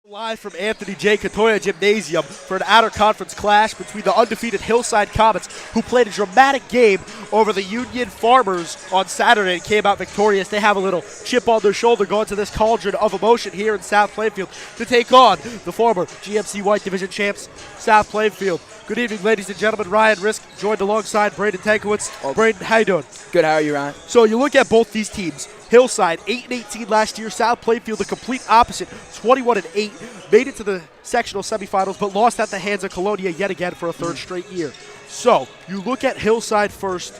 Live from Anthony J. Katoya Gymnasium for an out-of-conference clash between the undefeated Hillside Comets, who played a dramatic game over the Union Farmers on Saturday and came out victorious. They have a little chip on their shoulder going to this cauldron of emotion here in South Plainfield to take on the former GMC White Division champs, South Plainfield. Good evening, ladies and gentlemen. Ryan Risk joined alongside Braden Tankowitz. Braden, how you doing? Good, how are you, Ryan? So you look at both these teams. Hillside, 8-18 last year. South Plainfield, the complete opposite, 21-8. Made it to the sectional semifinals, but lost at the hands of Colonia yet again for a third straight year. So you look at Hillside first.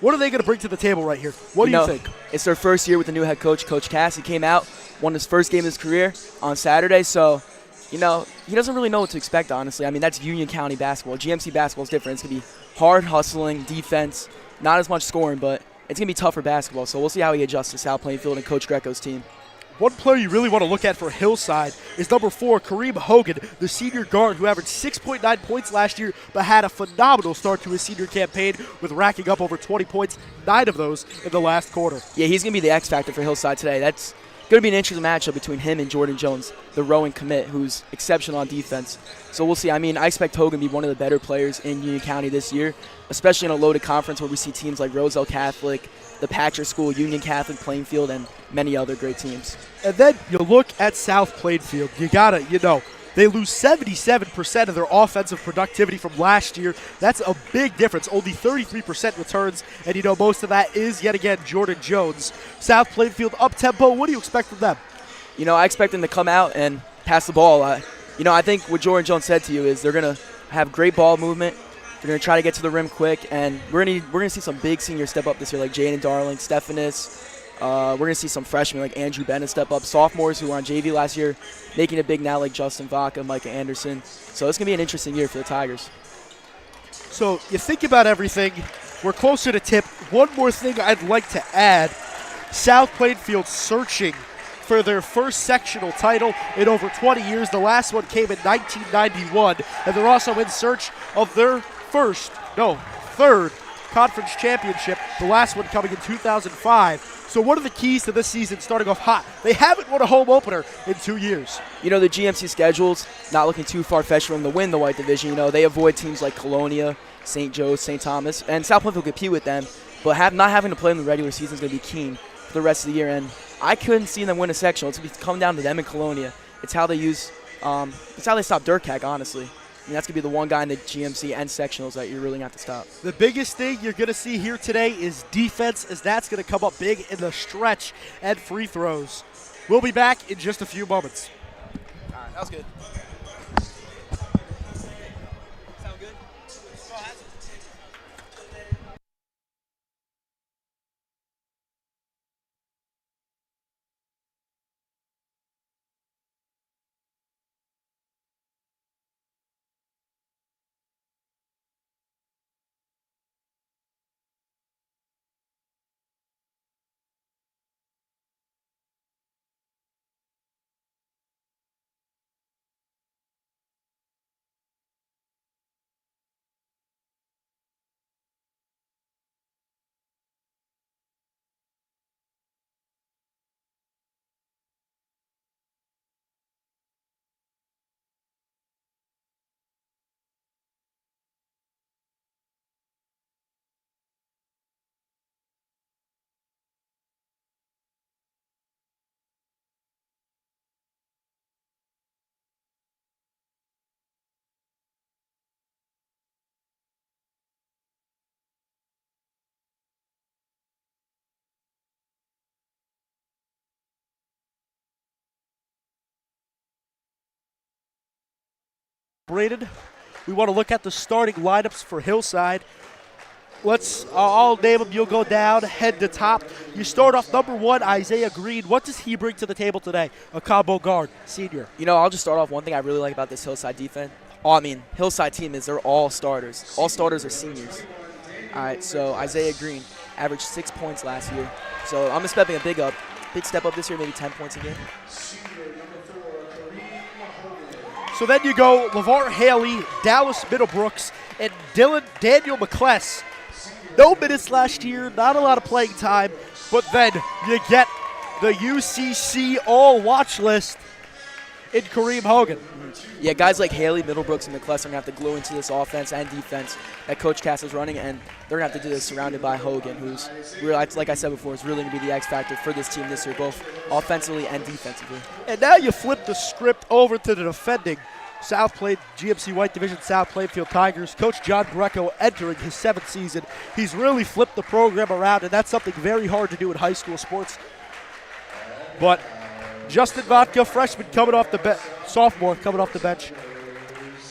What are they going to bring to the table right here? What do you think? It's their first year with the new head coach, Coach Cass. He came out, won his first game of his career on Saturday, so he doesn't really know what to expect, honestly. I mean, that's Union County basketball. GMC basketball is different. It's going to be hard hustling, defense, not as much scoring, but it's going to be tougher basketball. So we'll see how he adjusts to South Plainfield and Coach Greco's team. One player you really want to look at for Hillside is number 4, Kareem Hogan, the senior guard who averaged 6.9 points last year but had a phenomenal start to his senior campaign with racking up over 20 points, 9 of those in the last quarter. Yeah, he's going to be the X factor for Hillside today. That's going to be an interesting matchup between him and Jordan Jones, the rowing commit, who's exceptional on defense. So we'll see. I mean, I expect Hogan to be one of the better players in Union County this year, especially in a loaded conference where we see teams like Roselle Catholic, the Patrick School, Union Catholic, Plainfield, and many other great teams. And then you look at South Plainfield. They lose 77% of their offensive productivity from last year. That's a big difference. Only 33% returns, and most of that is, yet again, Jordan Jones. South Plainfield up-tempo. What do you expect from them? I expect them to come out and pass the ball. I think what Jordan Jones said to you is they're going to have great ball movement. They're going to try to get to the rim quick, and we're going to see some big seniors step up this year, like Jaden Darling, Stephanus. We're going to see some freshmen like Andrew Bennett step up, sophomores who were on JV last year, making it big now, like Justin Vaca, Micah Anderson. So it's going to be an interesting year for the Tigers. So you think about everything. We're closer to tip. One more thing I'd like to add. South Plainfield searching for their first sectional title in over 20 years. The last one came in 1991, and they're also in search of their third conference championship, the last one coming in 2005. So what are the keys to this season starting off hot? They haven't won a home opener in 2 years. The GMC schedule's not looking too far-fetched for them to win the White Division. They avoid teams like Colonia, St. Joe's, St. Thomas, and South Plainfield will compete with them, but not having to play in the regular season is going to be keen for the rest of the year, and I couldn't see them win a sectional. It's going to come down to them and Colonia. It's how they stop Durkak, honestly. That's going to be the one guy in the GMC and sectionals that you're really going to have to stop. The biggest thing you're going to see here today is defense, as that's going to come up big in the stretch and free throws. We'll be back in just a few moments. All right, that was good. Sound good? Braden, we want to look at the starting lineups for Hillside. I'll name them. You'll go down, head to top. You start off number 1, Isaiah Green. What does he bring to the table today? A combo guard, senior. I'll just start off. One thing I really like about this Hillside defense, Hillside team is they're all starters. All starters are seniors. All right, so Isaiah Green averaged 6 points last year. So I'm expecting a big step up this year, maybe 10 points a game. So then you go LeVar Haley, Dallas Middlebrooks, and Daniel McCless. No minutes last year, not a lot of playing time, but then you get the UCC all-watch list in Kareem Hogan. Yeah, guys like Haley, Middlebrooks, and McClellan are going to have to glue into this offense and defense that Coach Cass is running, and they're going to have to do this surrounded by Hogan, who's, like I said before, is really going to be the X factor for this team this year, both offensively and defensively. And now you flip the script over to the defending South Plain GMC White Division South Plainfield Tigers. Coach John Greco entering his 7th season. He's really flipped the program around, and that's something very hard to do in high school sports. But Justin Vodka, freshman coming off the bench, sophomore coming off the bench.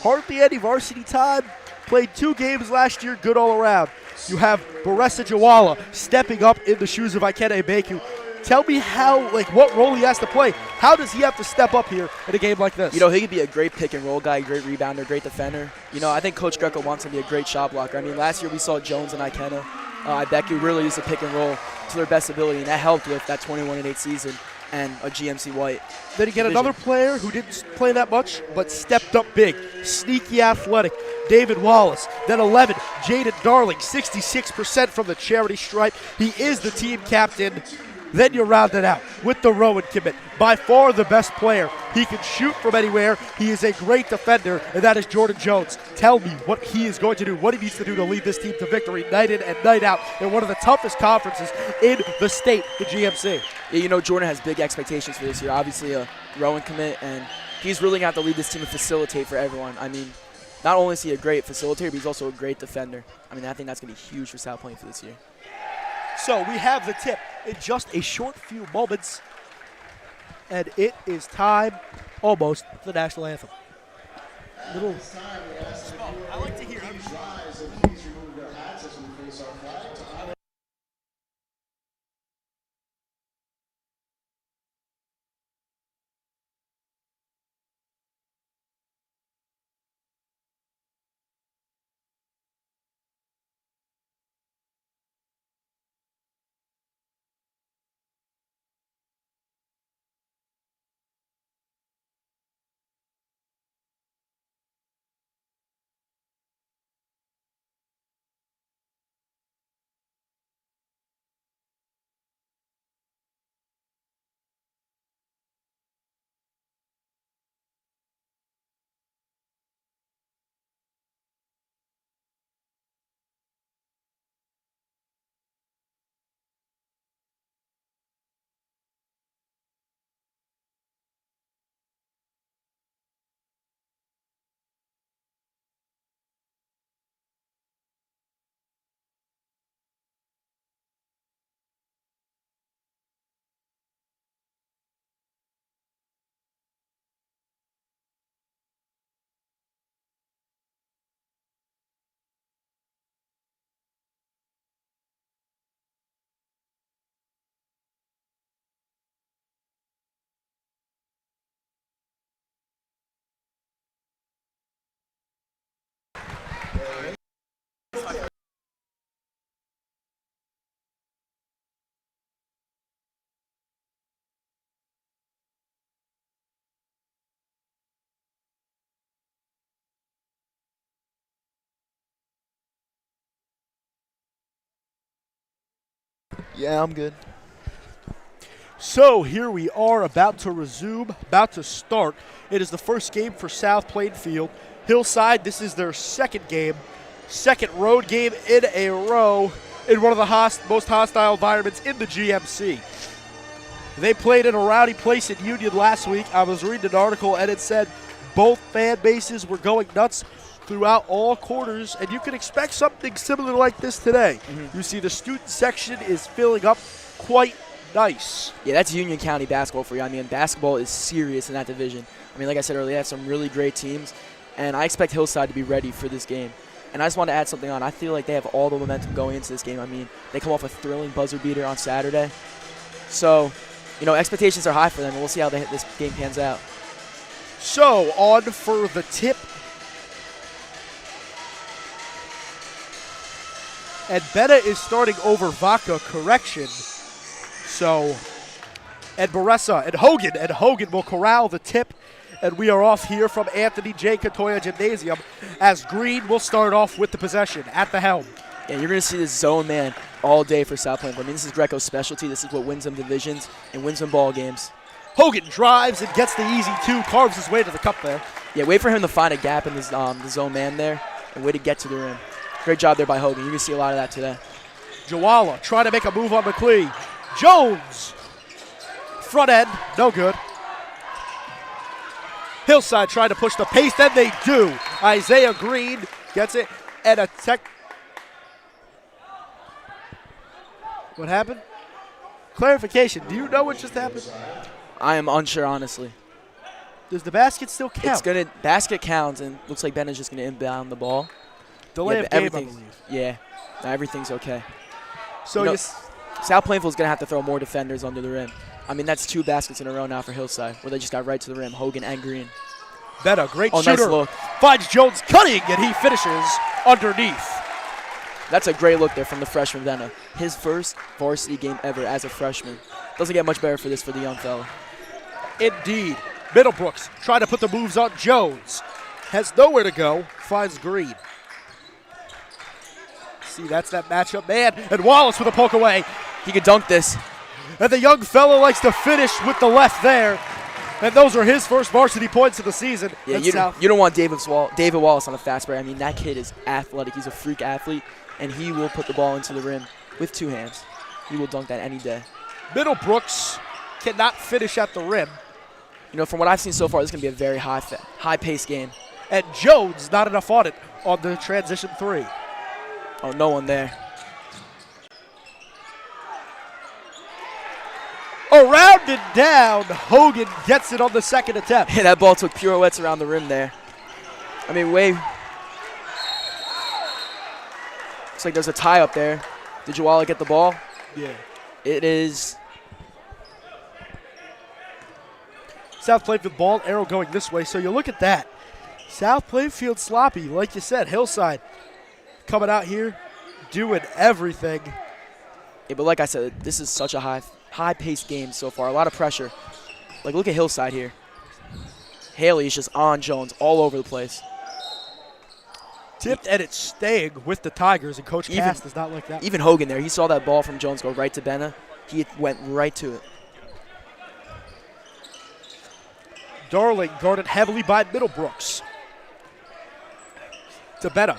Hardly any varsity time. Played 2 games last year, good all around. You have Baressa Jawala stepping up in the shoes of Ikene Beku. Tell me what role he has to play. How does he have to step up here in a game like this? He could be a great pick and roll guy, great rebounder, great defender. I think Coach Greco wants him to be a great shot blocker. Last year we saw Jones and Ikena. Beku really used the pick and roll to their best ability, and that helped with that 21-8 season and a GMC White. Then you get another player who didn't play that much, but stepped up big. Sneaky athletic, David Wallace. Then 11, Jaden Darling, 66% from the charity stripe. He is the team captain. Then you round it out with the Rowan commit. By far the best player. He can shoot from anywhere. He is a great defender, and that is Jordan Jones. Tell me what he is going to do, what he needs to do to lead this team to victory night in and night out in one of the toughest conferences in the state, the GMC. Yeah, Jordan has big expectations for this year. Obviously a Rowan commit, and he's really going to have to lead this team and facilitate for everyone. Not only is he a great facilitator, but he's also a great defender. I think that's going to be huge for South Plainfield this year. So we have the tip in just a short few moments, and it is time almost for the national anthem. I like to hear Yeah, I'm good. So here we are about to resume, about to start. It is the first game for South Plainfield. Hillside, this is their second game, second road game in a row in one of the most hostile environments in the GMC. They played in a rowdy place in Union last week. I was reading an article and it said both fan bases were going nuts throughout all quarters, and you can expect something similar like this today. You see the student section is filling up quite nice. Yeah, that's Union County basketball for you. Basketball is serious in that division. Like I said earlier, they have some really great teams, and I expect Hillside to be ready for this game. And I just want to add something on. I feel like they have all the momentum going into this game. They come off a thrilling buzzer beater on Saturday. So, expectations are high for them, and we'll see how this game pans out. So, on for the tip. And Betta is starting over Vaca, correction. So, and Baressa and Hogan will corral the tip. And we are off here from Anthony J. Catoya Gymnasium as Green will start off with the possession at the helm. Yeah, you're going to see this zone man all day for South Plainfield. This is Greco's specialty. This is what wins them divisions and wins them ball games. Hogan drives and gets the easy 2, carves his way to the cup there. Yeah, wait for him to find a gap in the zone man there and way to get to the rim. Great job there by Hogan. You can see a lot of that today. Jawala trying to make a move on McLean. Jones, front end, no good. Hillside trying to push the pace, then they do. Isaiah Green gets it, and a tech. What happened? Clarification, do you know what just happened? I am unsure, honestly. Does the basket still count? Basket counts, and looks like Ben is just gonna inbound the ball. Delay of game, I believe. Yeah, no, everything's okay. So South Plainfield's gonna have to throw more defenders under the rim. I mean, that's 2 baskets in a row now for Hillside, where they just got right to the rim, Hogan and Green. Betta, great shooter. Nice look. Finds Jones cutting, and he finishes underneath. That's a great look there from the freshman Betta. His first varsity game ever as a freshman. Doesn't get much better for the young fella. Indeed. Middlebrooks trying to put the moves on Jones. Has nowhere to go. Finds Green. See, that's that matchup, man. And Wallace with a poke away. He could dunk this. And the young fellow likes to finish with the left there. And those are his first varsity points of the season. Yeah, you don't want David Wallace on a fast break. I mean, that kid is athletic. He's a freak athlete, and he will put the ball into the rim with 2 hands. He will dunk that any day. Middlebrooks cannot finish at the rim. You know, from what I've seen so far, this is going to be a very high-paced game. And Jones not enough on it on the transition 3. Oh, no one there. Around and down, Hogan gets it on the second attempt. Yeah, that ball took pirouettes around the rim there. I mean, looks like there's a tie up there. Did Jawala get the ball? Yeah. It is. South Plainfield ball, arrow going this way, so you look at that. South Plainfield sloppy, like you said. Hillside coming out here, doing everything. Yeah, but like I said, this is such a high-paced game so far. A lot of pressure. Like, look at Hillside here. Haley is just on Jones all over the place. Tipped, and it's staying with the Tigers, and Coach Cass does not like that. Even Hogan there, he saw that ball from Jones go right to Benna. He went right to it. Darling guarded heavily by Middlebrooks. To Betta,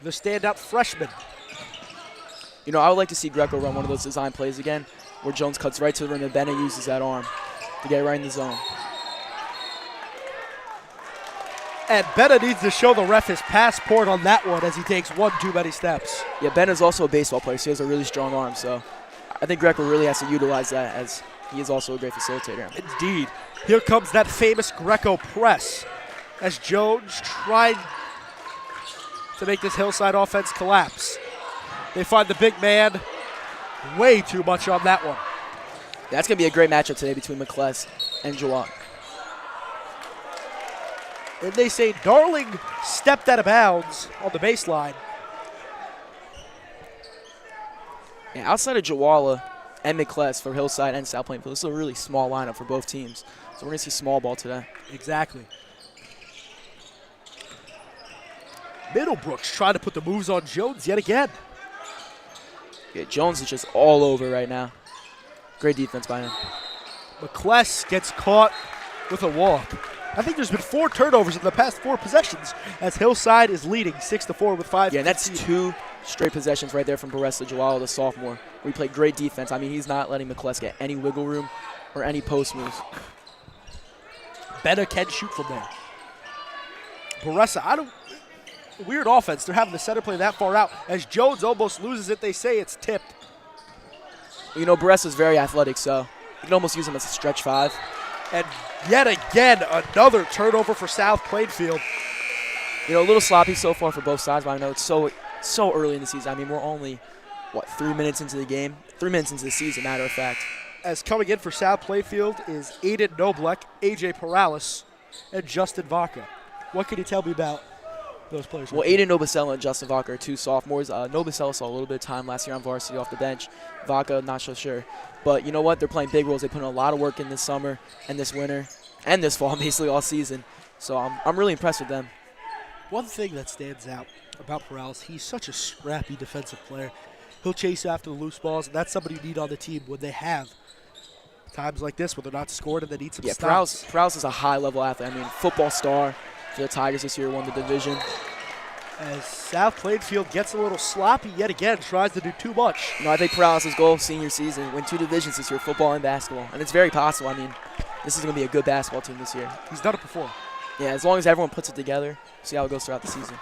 the standout freshman. You know, I would like to see Greco run one of those design plays again, where Jones cuts right to the rim and Bennett uses that arm to get right in the zone. And Bennett needs to show the ref his passport on that one as he takes one too many steps. Yeah, Bennett's also a baseball player, so he has a really strong arm. So I think Greco really has to utilize that, as he is also a great facilitator. Indeed. Here comes that famous Greco press as Jones tried to make this Hillside offense collapse. They find the big man, way too much on that one. That's going to be a great matchup today between McCless and Jawad. And they say Darling stepped out of bounds on the baseline. Yeah, outside of Jawala and McCless for Hillside and South Plainfield, this is a really small lineup for both teams. So we're going to see small ball today. Exactly. Middlebrooks trying to put the moves on Jones yet again. Yeah, Jones is just all over right now. Great defense by him. McCless gets caught with a walk. I think there's been 4 turnovers in the past 4 possessions as Hillside is leading 6-4 with 5. Yeah, and that's 2 straight possessions right there from Baressa Jawala, the sophomore, where he played great defense. I mean, he's not letting McCless get any wiggle room or any post moves. Betta can shoot from there. Baressa, weird offense. They're having the center play that far out. As Jones almost loses it, they say it's tipped. You know, Baressa's very athletic, so you can almost use him as a stretch 5. And yet again, another turnover for South Plainfield. You know, a little sloppy so far for both sides, but I know it's so early in the season. I mean, we're only, 3 minutes into the game? 3 minutes into the season, matter of fact. As coming in for South Plainfield is Aiden Noblek, AJ Perales, and Justin Vaca. What can you tell me about those players? Well, Aiden Nobisella and Justin Vaca are 2 sophomores. Nobisella saw a little bit of time last year on varsity off the bench. Vaca, not so sure. But you know what? They're playing big roles. They put in a lot of work in this summer and this winter and this fall, basically all season. So I'm really impressed with them. One thing that stands out about Perales, he's such a scrappy defensive player. He'll chase after the loose balls, and that's somebody you need on the team when they have Times like this, where they're not scored and they need some Yeah, stops. Prowse is a high-level athlete. I mean, football star for the Tigers this year, won the division. As South Plainfield gets a little sloppy yet again, tries to do too much. You know, I think Prowse's goal senior season, win 2 divisions this year, football and basketball. And it's very possible. I mean, this is going to be a good basketball team this year. He's done it before. Yeah, as long as everyone puts it together, see how it goes throughout the season.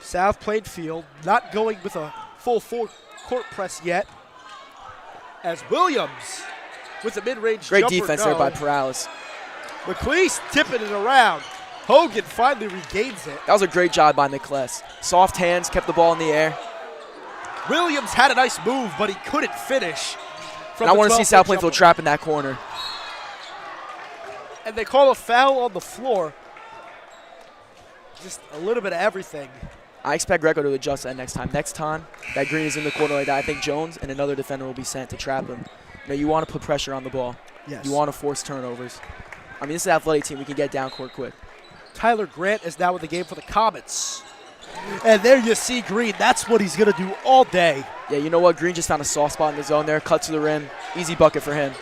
South Plainfield not going with a full court press yet. As Williams with the mid-range Great jumper, defense there by Perales. McLeese tipping it around. Hogan finally regains it. That was a great job by McLeese. Soft hands, kept the ball in the air. Williams had a nice move, but he couldn't finish. And I want to see South Plainfield trap in that corner. And they call a foul on the floor. Just a little bit of everything. I expect Greco to adjust that next time. Next time that Green is in the corner like that, I think Jones and another defender will be sent to trap him. You know, you want to put pressure on the ball. Yes. You want to force turnovers. I mean, this is an athletic team. We can get down court quick. Tyler Grant is now in the game for the Comets. And there you see Green. That's what he's going to do all day. Yeah, you know what? Green just found a soft spot in the zone there. Cut to the rim. Easy bucket for him.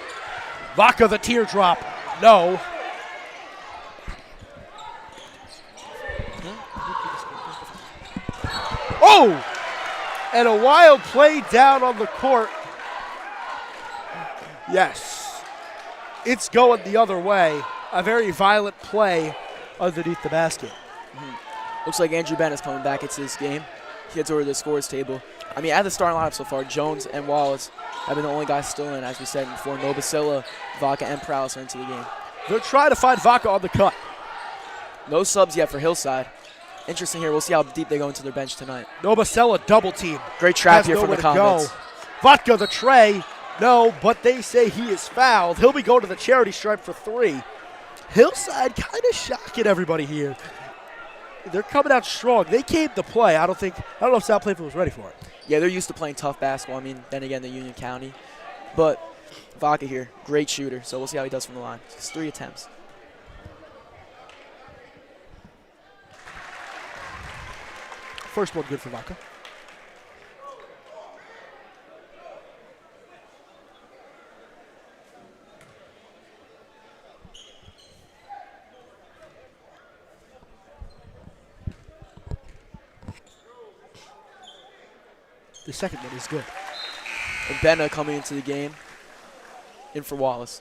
Vaca the teardrop. No. Oh! And a wild play down on the court. Yes. It's going the other way. A very violent play underneath the basket. Looks like Andrew Bennett's coming back into this game. He gets over to the scores table. I mean, at the starting lineup so far, Jones and Wallace have been the only guys still in, as we said before. Novosela, Vaca, and Prowse are into the game. They're trying to find Vaca on the cut. No subs yet for Hillside. Interesting here. We'll see how deep they go into their bench tonight. Novosela double team. Great trap here from the Comets. Vaca the tray. No, but they say he is fouled. He'll be going to the charity stripe for 3. Hillside kind of shocking everybody here. They're coming out strong. They came to play. I don't know if South Plainfield was ready for it. Yeah, they're used to playing tough basketball. I mean, then again, the Union County. But Vaca here, great shooter. So we'll see how he does from the line. Just 3 attempts. First one good for Vaca. The second one is good. And Benna coming into the game, in for Wallace.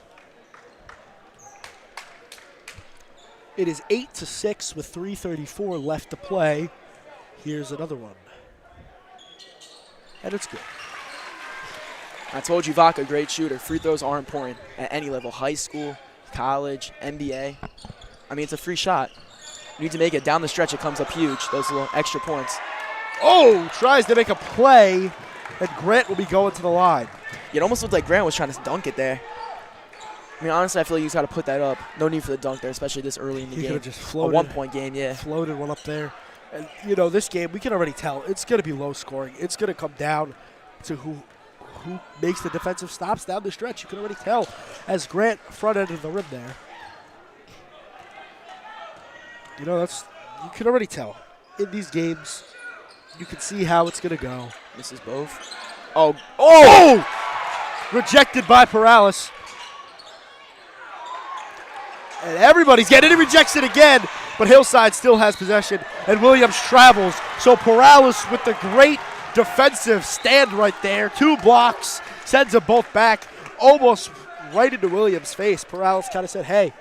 It is 8-6 with 3:34 left to play. Here's another one. And it's good. I told you Vaca, great shooter. Free throws are important at any level, high school, college, NBA. I mean, it's a free shot. You need to make it down the stretch. It comes up huge, those little extra points. Oh, tries to make a play, and Grant will be going to the line. It almost looked like Grant was trying to dunk it there. I mean, honestly, I feel like you just got to put that up. No need for the dunk there, especially this early in the game. He could have just floated. A one-point game, yeah. Floated one up there. And, you know, this game, we can already tell, it's going to be low scoring. It's going to come down to who makes the defensive stops down the stretch. You can already tell as Grant front end of the rim there. You know, you can already tell. In these games, you can see how it's going to go. Misses both. Oh! Rejected by Perales. And everybody's getting it. He rejects it again, but Hillside still has possession, and Williams travels. So Perales with the great defensive stand right there. 2 blocks, sends them both back, almost right into Williams' face. Perales kind of said, hey,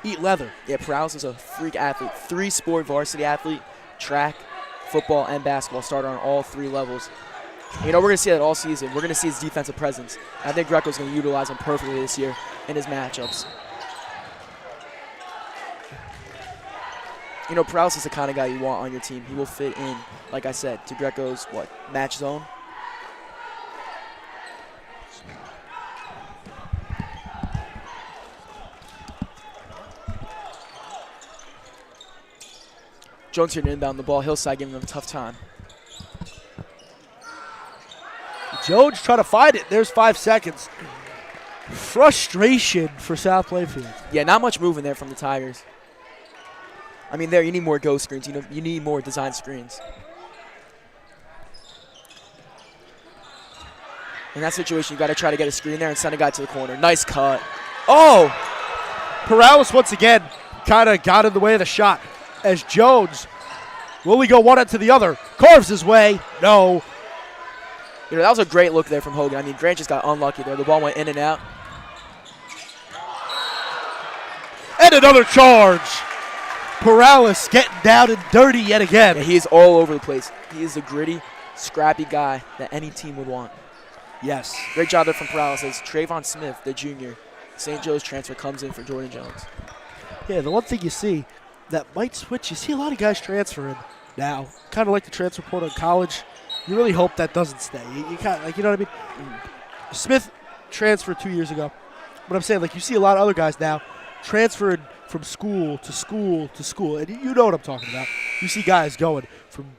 eat leather. Yeah, Perales is a freak athlete. 3-sport varsity athlete, track, football, and basketball. Started on all 3 levels. You know, we're going to see that all season. We're going to see his defensive presence. I think Greco's going to utilize him perfectly this year in his matchups. You know, Perales is the kind of guy you want on your team. He will fit in, like I said, to Greco's, match zone. Jones here to inbound the ball. Hillside giving them a tough time. Jones trying to find it. There's 5 seconds. Frustration for South Plainfield. Yeah, not much moving there from the Tigers. I mean, you need more go screens. You need more design screens. In that situation, you got to try to get a screen there and send a guy to the corner. Nice cut. Oh! Perales once again kind of got in the way of the shot as Jones will he go one end to the other. Carves his way. No. You know, that was a great look there from Hogan. I mean, Grant just got unlucky there. The ball went in and out. And another charge. Perales getting down and dirty yet again. Yeah, he is all over the place. He is a gritty, scrappy guy that any team would want. Yes. Great job there from Perales as Trayvon Smith, the junior, St. Joe's transfer, comes in for Jordan Jones. Yeah, the one thing you see that might switch, you see a lot of guys transferring now. Kind of like the transfer portal in college. You really hope that doesn't stay. You kind of, like, you know what I mean? Smith transferred 2 years ago. But I'm saying, like, you see a lot of other guys now transferring from school to school to school. And you know what I'm talking about. You see guys going from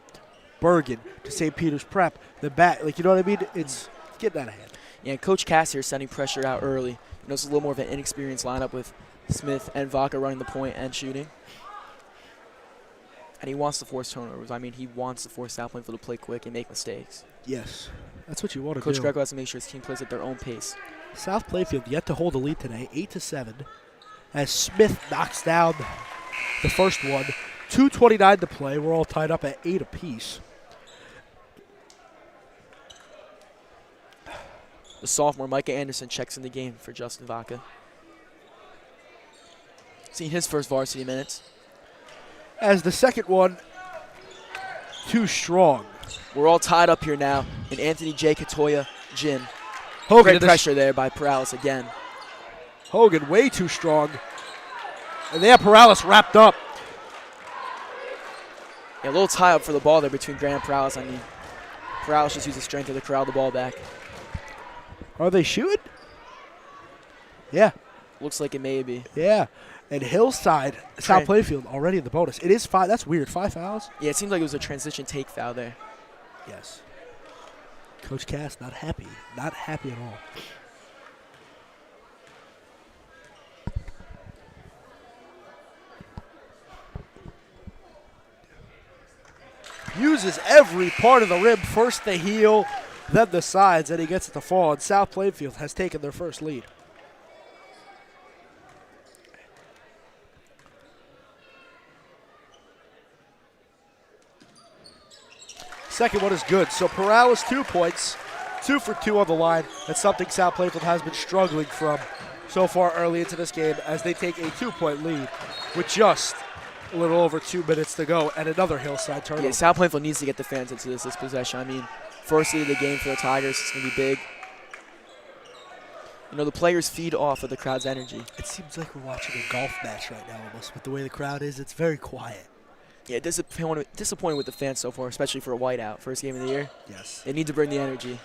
Bergen to St. Peter's Prep, then back. Like, you know what I mean? It's getting out of hand. Yeah, Coach Cass here is sending pressure out early. You know, it's a little more of an inexperienced lineup with Smith and Vaca running the point and shooting. And he wants to force turnovers. I mean, he wants to force South Plainfield to play quick and make mistakes. Yes, that's what you want to do. Coach Greco has to make sure his team plays at their own pace. South Plainfield yet to hold a lead today, 8-7, as Smith knocks down the first one. 2:29 to play. We're all tied up at 8 apiece. The sophomore, Micah Anderson, checks in the game for Justin Vaca. Seeing his first varsity minutes. As the second one, too strong. We're all tied up here now in Anthony J. Katoya gym. Hogan Great pressure there by Perales again. Hogan way too strong. And they have Perales wrapped up. Yeah, a little tie up for the ball there between Grant and Perales. I mean, Perales just used the strength to corral the ball back. Are they shooting? Yeah. Looks like it may be. Yeah. And Hillside, South Plainfield, already in the bonus. It is 5. That's weird. 5 fouls? Yeah, it seems like it was a transition take foul there. Yes. Coach Cass not happy. Not happy at all. Uses every part of the rim. First the heel, then the sides, and he gets it to fall. And South Plainfield has taken their first lead. Second one is good. So Perales 2 points, 2 for 2 on the line. That's something South Plainfield has been struggling from so far early into this game as they take a 2-point lead with just a little over 2 minutes to go and another Hillside turnover. Yeah, South Plainfield needs to get the fans into this possession. I mean, first lead of the game for the Tigers. It's going to be big. You know, the players feed off of the crowd's energy. It seems like we're watching a golf match right now almost with the way the crowd is. It's very quiet. Yeah, disappointing with the fans so far, especially for a whiteout. First game of the year. Yes. They need to bring the energy.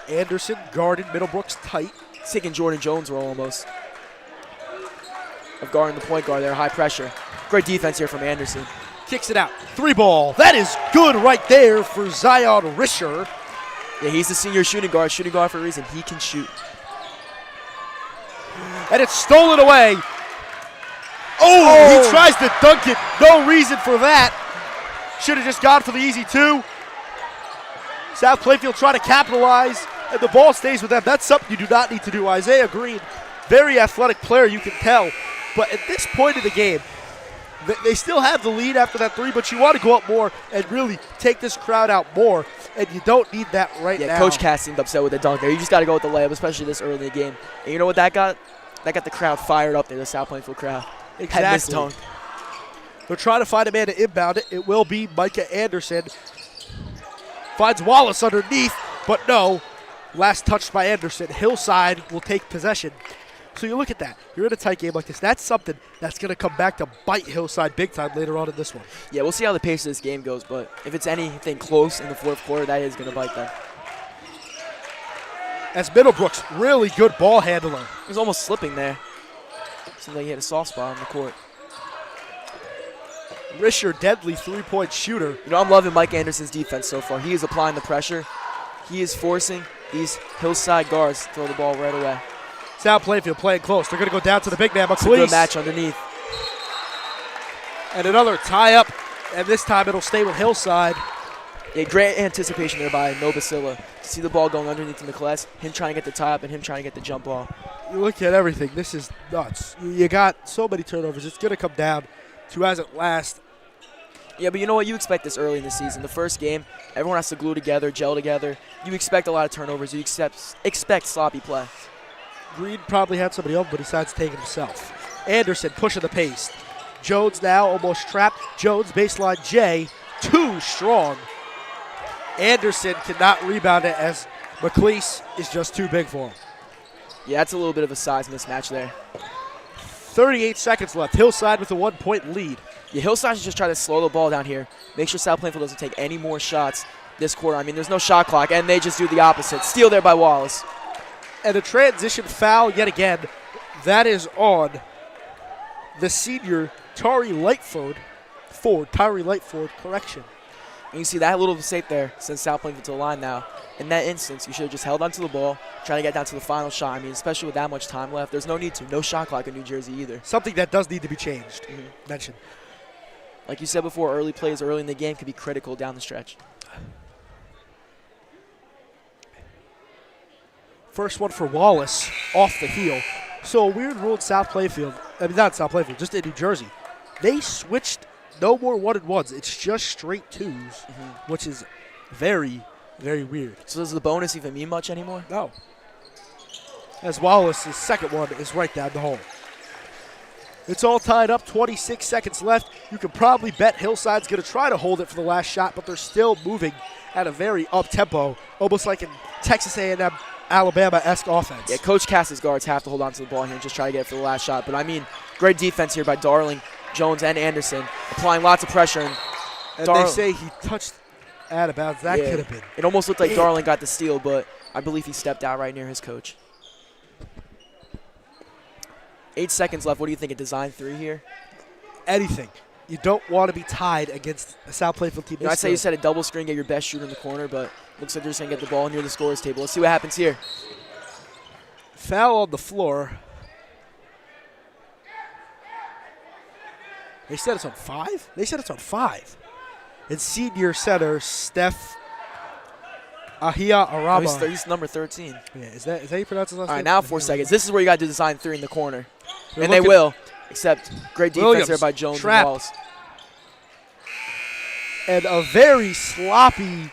Anderson guarded, Middlebrooks tight. It's taking Jordan Jones' role almost of guarding the point guard there, high pressure. Great defense here from Anderson. Kicks it out. 3 ball. That is good right there for Zion Risher. Yeah, he's the senior shooting guard for a reason. He can shoot. And it's stolen away. Oh, he tries to dunk it. No reason for that. Should have just gone for the easy 2. South Plainfield trying to capitalize, and the ball stays with them. That's something you do not need to do. Isaiah Green, very athletic player, you can tell. But at this point of the game, they still have the lead after that 3, but you want to go up more and really take this crowd out more, and you don't need that right now. Yeah, Coach Cass seemed upset with the dunk there. You just got to go with the layup, especially this early in the game. And you know what that got? That got the crowd fired up there, the South Plainfield crowd. Exactly. Had this dunk. They're trying to find a man to inbound it. It will be Micah Anderson. Finds Wallace underneath, but no. Last touched by Anderson. Hillside will take possession. So you look at that. You're in a tight game like this. That's something that's going to come back to bite Hillside big time later on in this one. Yeah, we'll see how the pace of this game goes, but if it's anything close in the fourth quarter, that is going to bite them. As Middlebrooks, really good ball handler. He was almost slipping there. Seems like he had a soft spot on the court. Risher, deadly 3-point shooter. You know, I'm loving Mike Anderson's defense so far. He is applying the pressure. He is forcing these Hillside guards to throw the ball right away. South Plainfield playing close. They're going to go down to the big man, It's a good McLeese. match underneath. And another tie-up, and this time it'll stay with Hillside. Yeah, great anticipation there by Nobasilla. See the ball going underneath the Nicolas, him trying to get the tie up and him trying to get the jump ball. You look at everything. This is nuts. You got so many turnovers. It's going to come down to, as it lasts. Yeah, but you know what? You expect this early in the season. The first game, everyone has to glue together, gel together. You expect a lot of turnovers. You expect sloppy play. Green probably had somebody open, but he decides to take it himself. Anderson pushing the pace. Jones now almost trapped. Jones baseline J, too strong. Anderson cannot rebound it as McLeese is just too big for him. Yeah, that's a little bit of a size mismatch there. 38 seconds left. Hillside with a 1-point lead. Yeah, Hillside should just try to slow the ball down here. Make sure South Plainfield doesn't take any more shots this quarter. I mean, there's no shot clock, and they just do the opposite. Steal there by Wallace. And a transition foul yet again. That is on the senior Tari Lightford. Correction. And you see that little mistake there since South Plainfield to the line now. In that instance, you should have just held onto the ball, trying to get down to the final shot. I mean, especially with that much time left, there's no need to. No shot clock in New Jersey either. Something that does need to be changed. Mentioned. Like you said before, early plays early in the game could be critical down the stretch. First one for Wallace off the heel. So a weird rule in South Plainfield. I mean, not South Plainfield, just in New Jersey. They switched no more 1-and-1s. It's just straight 2s, which is very, very weird. So does the bonus even mean much anymore? No. As Wallace's second one is right down the hole. It's all tied up, 26 seconds left. You can probably bet Hillside's going to try to hold it for the last shot, but they're still moving at a very up-tempo, almost like in Texas A&M Alabama-esque offense. Yeah, Coach Cass's guards have to hold on to the ball here and just try to get it for the last shot. But, I mean, great defense here by Darling, Jones, and Anderson, applying lots of pressure. And they say he touched out of bounds. That could have been. It almost looked like Darling got the steal, but I believe he stepped out right near his coach. 8 seconds left. What do you think, a design 3 here? Anything. You don't want to be tied against a South Plainfield team. I'd say you set a double screen, get your best shooter in the corner, but looks like they're just going to get the ball near the scorer's table. Let's see what happens here. Foul on the floor. They said it's on 5? They said it's on 5. And senior center Steph Ahia Araba. Oh, he's number 13. Yeah, is that how you pronounce his last name? All right, now 4 seconds. This is where you got to do design 3 in the corner. And they will, except great defense there by Jones and Wallace. And a very sloppy,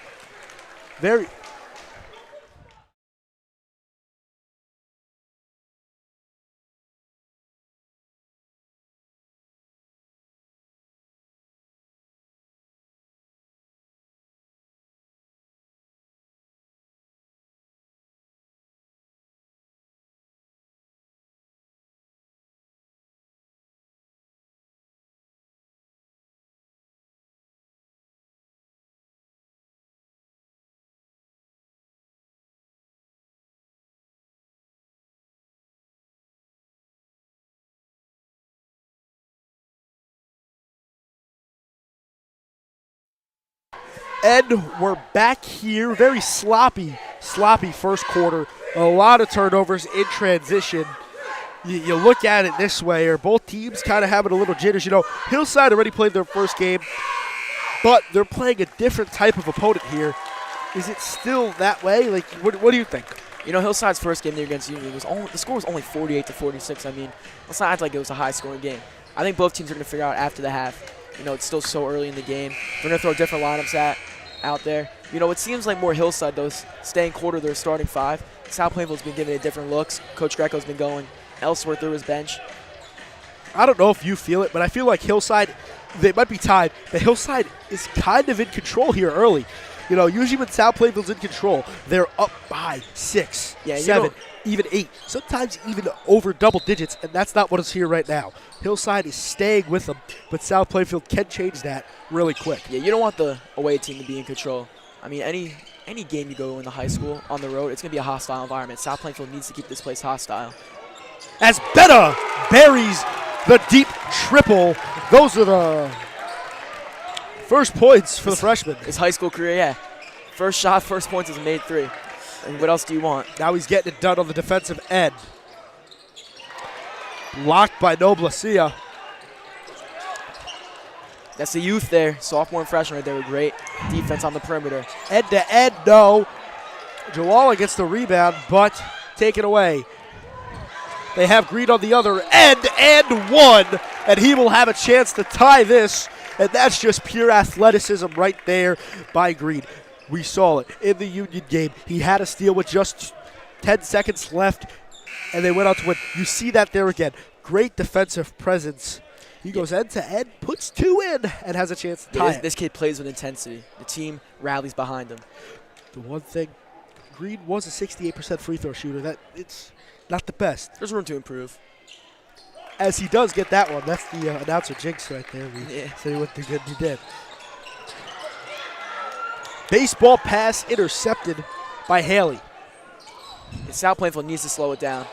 very... And we're back here. Very sloppy first quarter. A lot of turnovers in transition. You look at it this way, or both teams kind of having a little jitters. You know, Hillside already played their first game, but they're playing a different type of opponent here. Is it still that way? Like, what do you think? You know, Hillside's first game there against Union, the score was only 48-46. I mean, let's not act like it was a high-scoring game. I think both teams are going to figure out after the half. You know, it's still so early in the game. They're going to throw different lineups out there. You know, it seems like more Hillside, though, staying quarter their starting 5. South Plainfield's been giving it different looks. Coach Greco's been going elsewhere through his bench. I don't know if you feel it, but I feel like Hillside, they might be tied, but Hillside is kind of in control here early. You know, usually when South Plainfield's in control, they're up by 6, 7, even 8, sometimes even over double digits, and that's not what is here right now. Hillside is staying with them, but South Plainfield can change that really quick. Yeah, you don't want the away team to be in control. I mean, any game you go in the high school on the road, it's going to be a hostile environment. South Plainfield needs to keep this place hostile. As Betta buries the deep triple, those are the first points for the freshman. His high school career, yeah. First shot, first points is made 3. And what else do you want? Now he's getting it done on the defensive end. Blocked by Noblacia. That's the youth there. Sophomore and freshman right there with great defense on the perimeter. End to end, no. Joala gets the rebound, but taken away. They have Green on the other end and one, and he will have a chance to tie this, and that's just pure athleticism right there by Green. We saw it in the Union game. He had a steal with just 10 seconds left, and they went out to win. You see that there again. Great defensive presence. He goes end to end, puts two in, and has a chance to tie it. This kid plays with intensity. The team rallies behind him. The one thing, Green was a 68% free throw shooter. It's not the best. There's room to improve. As he does get that one. That's the announcer jinx right there. We said he went too good, he did. Baseball pass intercepted by Haley. And South Plainfield needs to slow it down.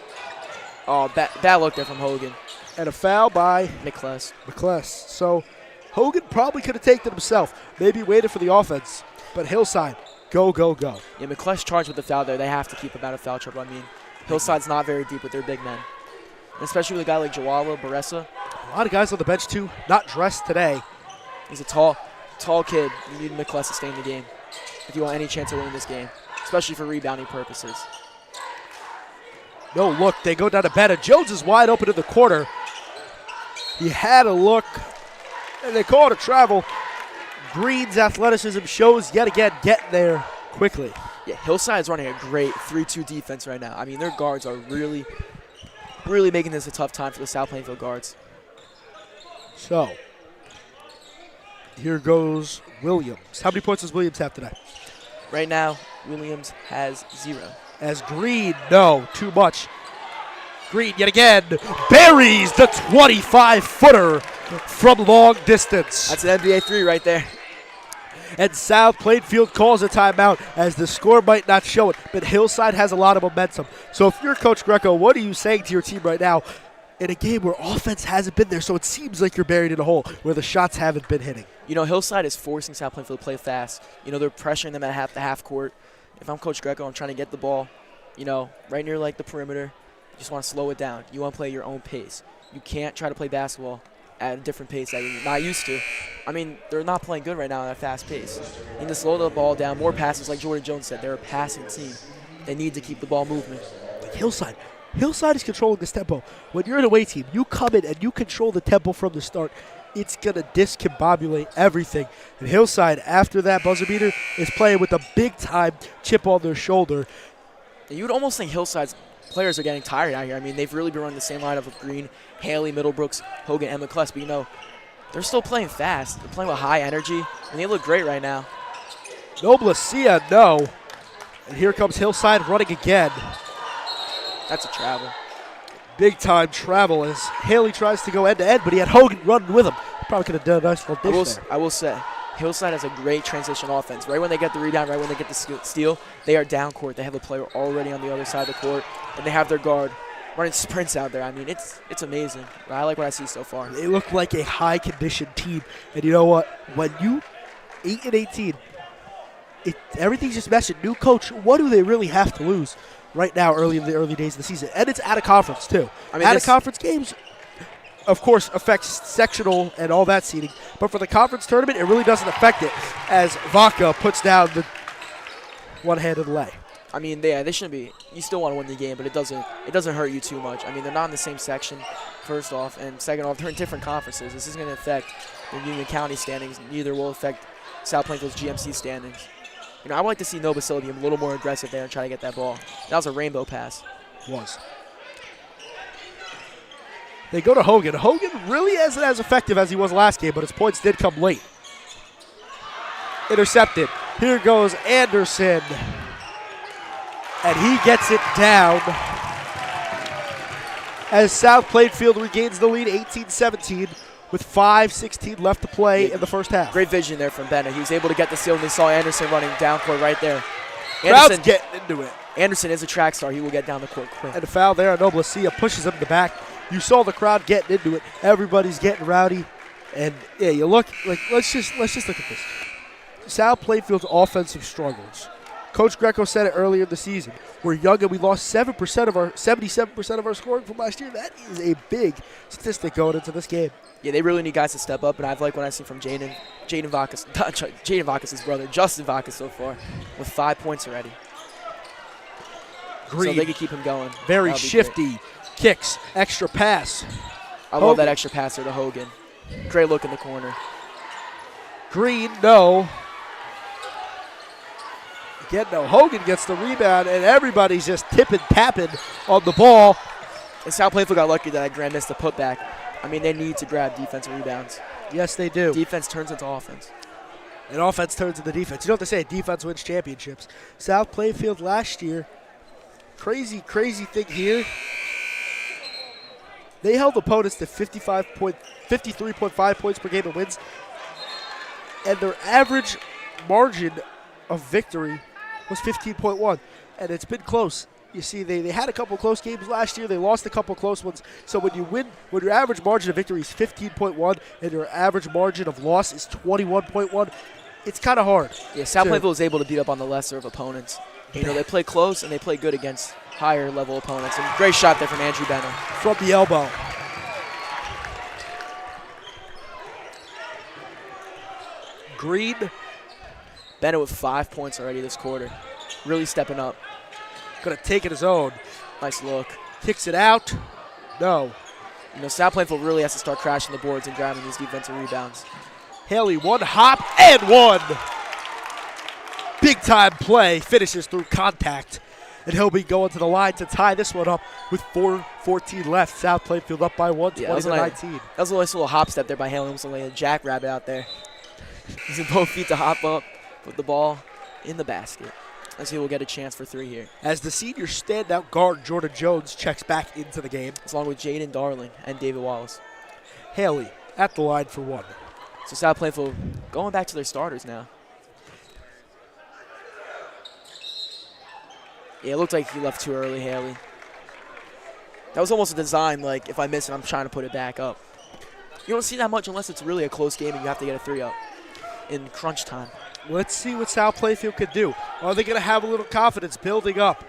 Oh, bad look there from Hogan. And a foul by McCless. So Hogan probably could have taken it himself. Maybe waited for the offense. But Hillside, go, go, go. Yeah, McCless charged with the foul there. They have to keep him out of foul trouble. I mean, Hillside's not very deep with their big men. And especially with a guy like Joala, Baressa. A lot of guys on the bench, too, not dressed today. He's a tall kid. You need McCless to stay in the game if you want any chance of winning this game, especially for rebounding purposes. No look. They go down to Bennett. Jones is wide open in the corner. He had a look, and they call it a travel. Green's athleticism shows yet again getting there quickly. Yeah, Hillside's running a great 3-2 defense right now. I mean, their guards are really making this a tough time for the South Plainfield guards. So, here goes Williams. How many points does Williams have today? Right now, Williams has 0. As Green, no, too much. Green yet again buries the 25-footer from long distance. That's an NBA 3 right there. And South Plainfield calls a timeout as the score might not show it, but Hillside has a lot of momentum. So if you're Coach Greco, what are you saying to your team right now in a game where offense hasn't been there, so it seems like you're buried in a hole where the shots haven't been hitting? You know, Hillside is forcing South Plainfield to play fast. You know, they're pressuring them at the half court. If I'm Coach Greco, I'm trying to get the ball, you know, right near like the perimeter. You just want to slow it down. You want to play your own pace. You can't try to play basketball at a different pace that you're not used to. I mean, they're not playing good right now at a fast pace. You need to slow the ball down. More passes, like Jordan Jones said. They're a passing team. They need to keep the ball moving. Hillside is controlling this tempo. When you're an away team, you come in and you control the tempo from the start. It's going to discombobulate everything. And Hillside, after that buzzer beater, is playing with a big-time chip on their shoulder. You would almost think Hillside's players are getting tired out here. I mean, they've really been running the same lineup of Green, Haley, Middlebrooks, Hogan, and McCless. But, you know, they're still playing fast. They're playing with high energy, and they look great right now. No Blasia, no. And here comes Hillside running again. That's a travel. Big-time travel as Haley tries to go end-to-end, but he had Hogan running with him. Probably could have done a nice little dish there. I will say, Hillside has a great transition offense. Right when they get the rebound, right when they get the steal, they are down court. They have a player already on the other side of the court, and they have their guard running sprints out there. I mean, it's amazing. I like what I see so far. They look like a high-conditioned team. And you know what? When you 8-18, everything's just meshing. New coach, what do they really have to lose right now early in the early days of the season? And it's out of conference, too. I mean, out-of-conference games, of course, affects sectional and all that seeding. But for the conference tournament, it really doesn't affect it as Vaca puts down the one-handed lay. I mean, they shouldn't be. You still want to win the game, but it doesn't hurt you too much. I mean, they're not in the same section, first off, and second off, they're in different conferences. This isn't going to affect the Union County standings. Neither will affect South Plainfield's GMC standings. You know, I would like to see Nova Silva be a little more aggressive there and try to get that ball. That was a rainbow pass. Was. They go to Hogan. Hogan really isn't as effective as he was last game, but his points did come late. Intercepted. Here goes Anderson. And he gets it down as South Plainfield regains the lead 18-17 with 5:16 left to play in the first half. Great vision there from Bennett. He was able to get the steal, and they saw Anderson running down court right there. Crowd's getting into it. Anderson is a track star. He will get down the court quick. And a foul there. Noblacia pushes him in the back. You saw the crowd getting into it. Everybody's getting rowdy. And, yeah, you look like let's just look at this. South Plainfield's offensive struggles. Coach Greco said it earlier in the season. We're young and we lost 77% of our scoring from last year. That is a big statistic going into this game. Yeah, they really need guys to step up, and I've liked what I see from Jaden Vacas' brother, Justin Vacas, so far, with 5 points already. Green. So they could keep him going. Very That'd be shifty. great. Kicks. Extra pass. I love that extra pass there to Hogan. Great look in the corner. Green, no. Again, no. Hogan gets the rebound, and everybody's just tapping on the ball. And South Plainfield got lucky that Graham missed the putback. I mean, they need to grab defensive rebounds. Yes, they do. Defense turns into offense. And offense turns into defense. You know what they say, defense wins championships. South Plainfield last year, crazy thing here. They held opponents to 53.5 points per game in wins. And their average margin of victory was 15.1. And it's been close. You see, they had a couple close games last year. They lost a couple close ones. So when your average margin of victory is 15.1 and your average margin of loss is 21.1, it's kind of hard. Yeah, South Plainfield was able to beat up on the lesser of opponents. You know, they play close and they play good against higher level opponents. And great shot there from Andrew Benner. From the elbow. Green. Bennett with 5 points already this quarter. Really stepping up. Going to take it his own. Nice look. Kicks it out. No. You know, South Plainfield really has to start crashing the boards and grabbing these defensive rebounds. Haley, one hop and one. Big time play. Finishes through contact. And he'll be going to the line to tie this one up with 4:14 left. South Plainfield up by 1, 20-19. That was a nice little hop step there by Haley. Almost like a jackrabbit out there. Using both feet to hop up, put the ball in the basket. As he will get a chance for 3 here. As the senior standout guard, Jordan Jones, checks back into the game. Along with Jaden Darling and David Wallace. Haley at the line for 1. So South Plainfield going back to their starters now. Yeah, it looked like he left too early, Haley. That was almost a design, like, if I miss it, I'm trying to put it back up. You don't see that much unless it's really a close game and you have to get a 3 up in crunch time. Let's see what South Plainfield can do. Are they going to have a little confidence building up?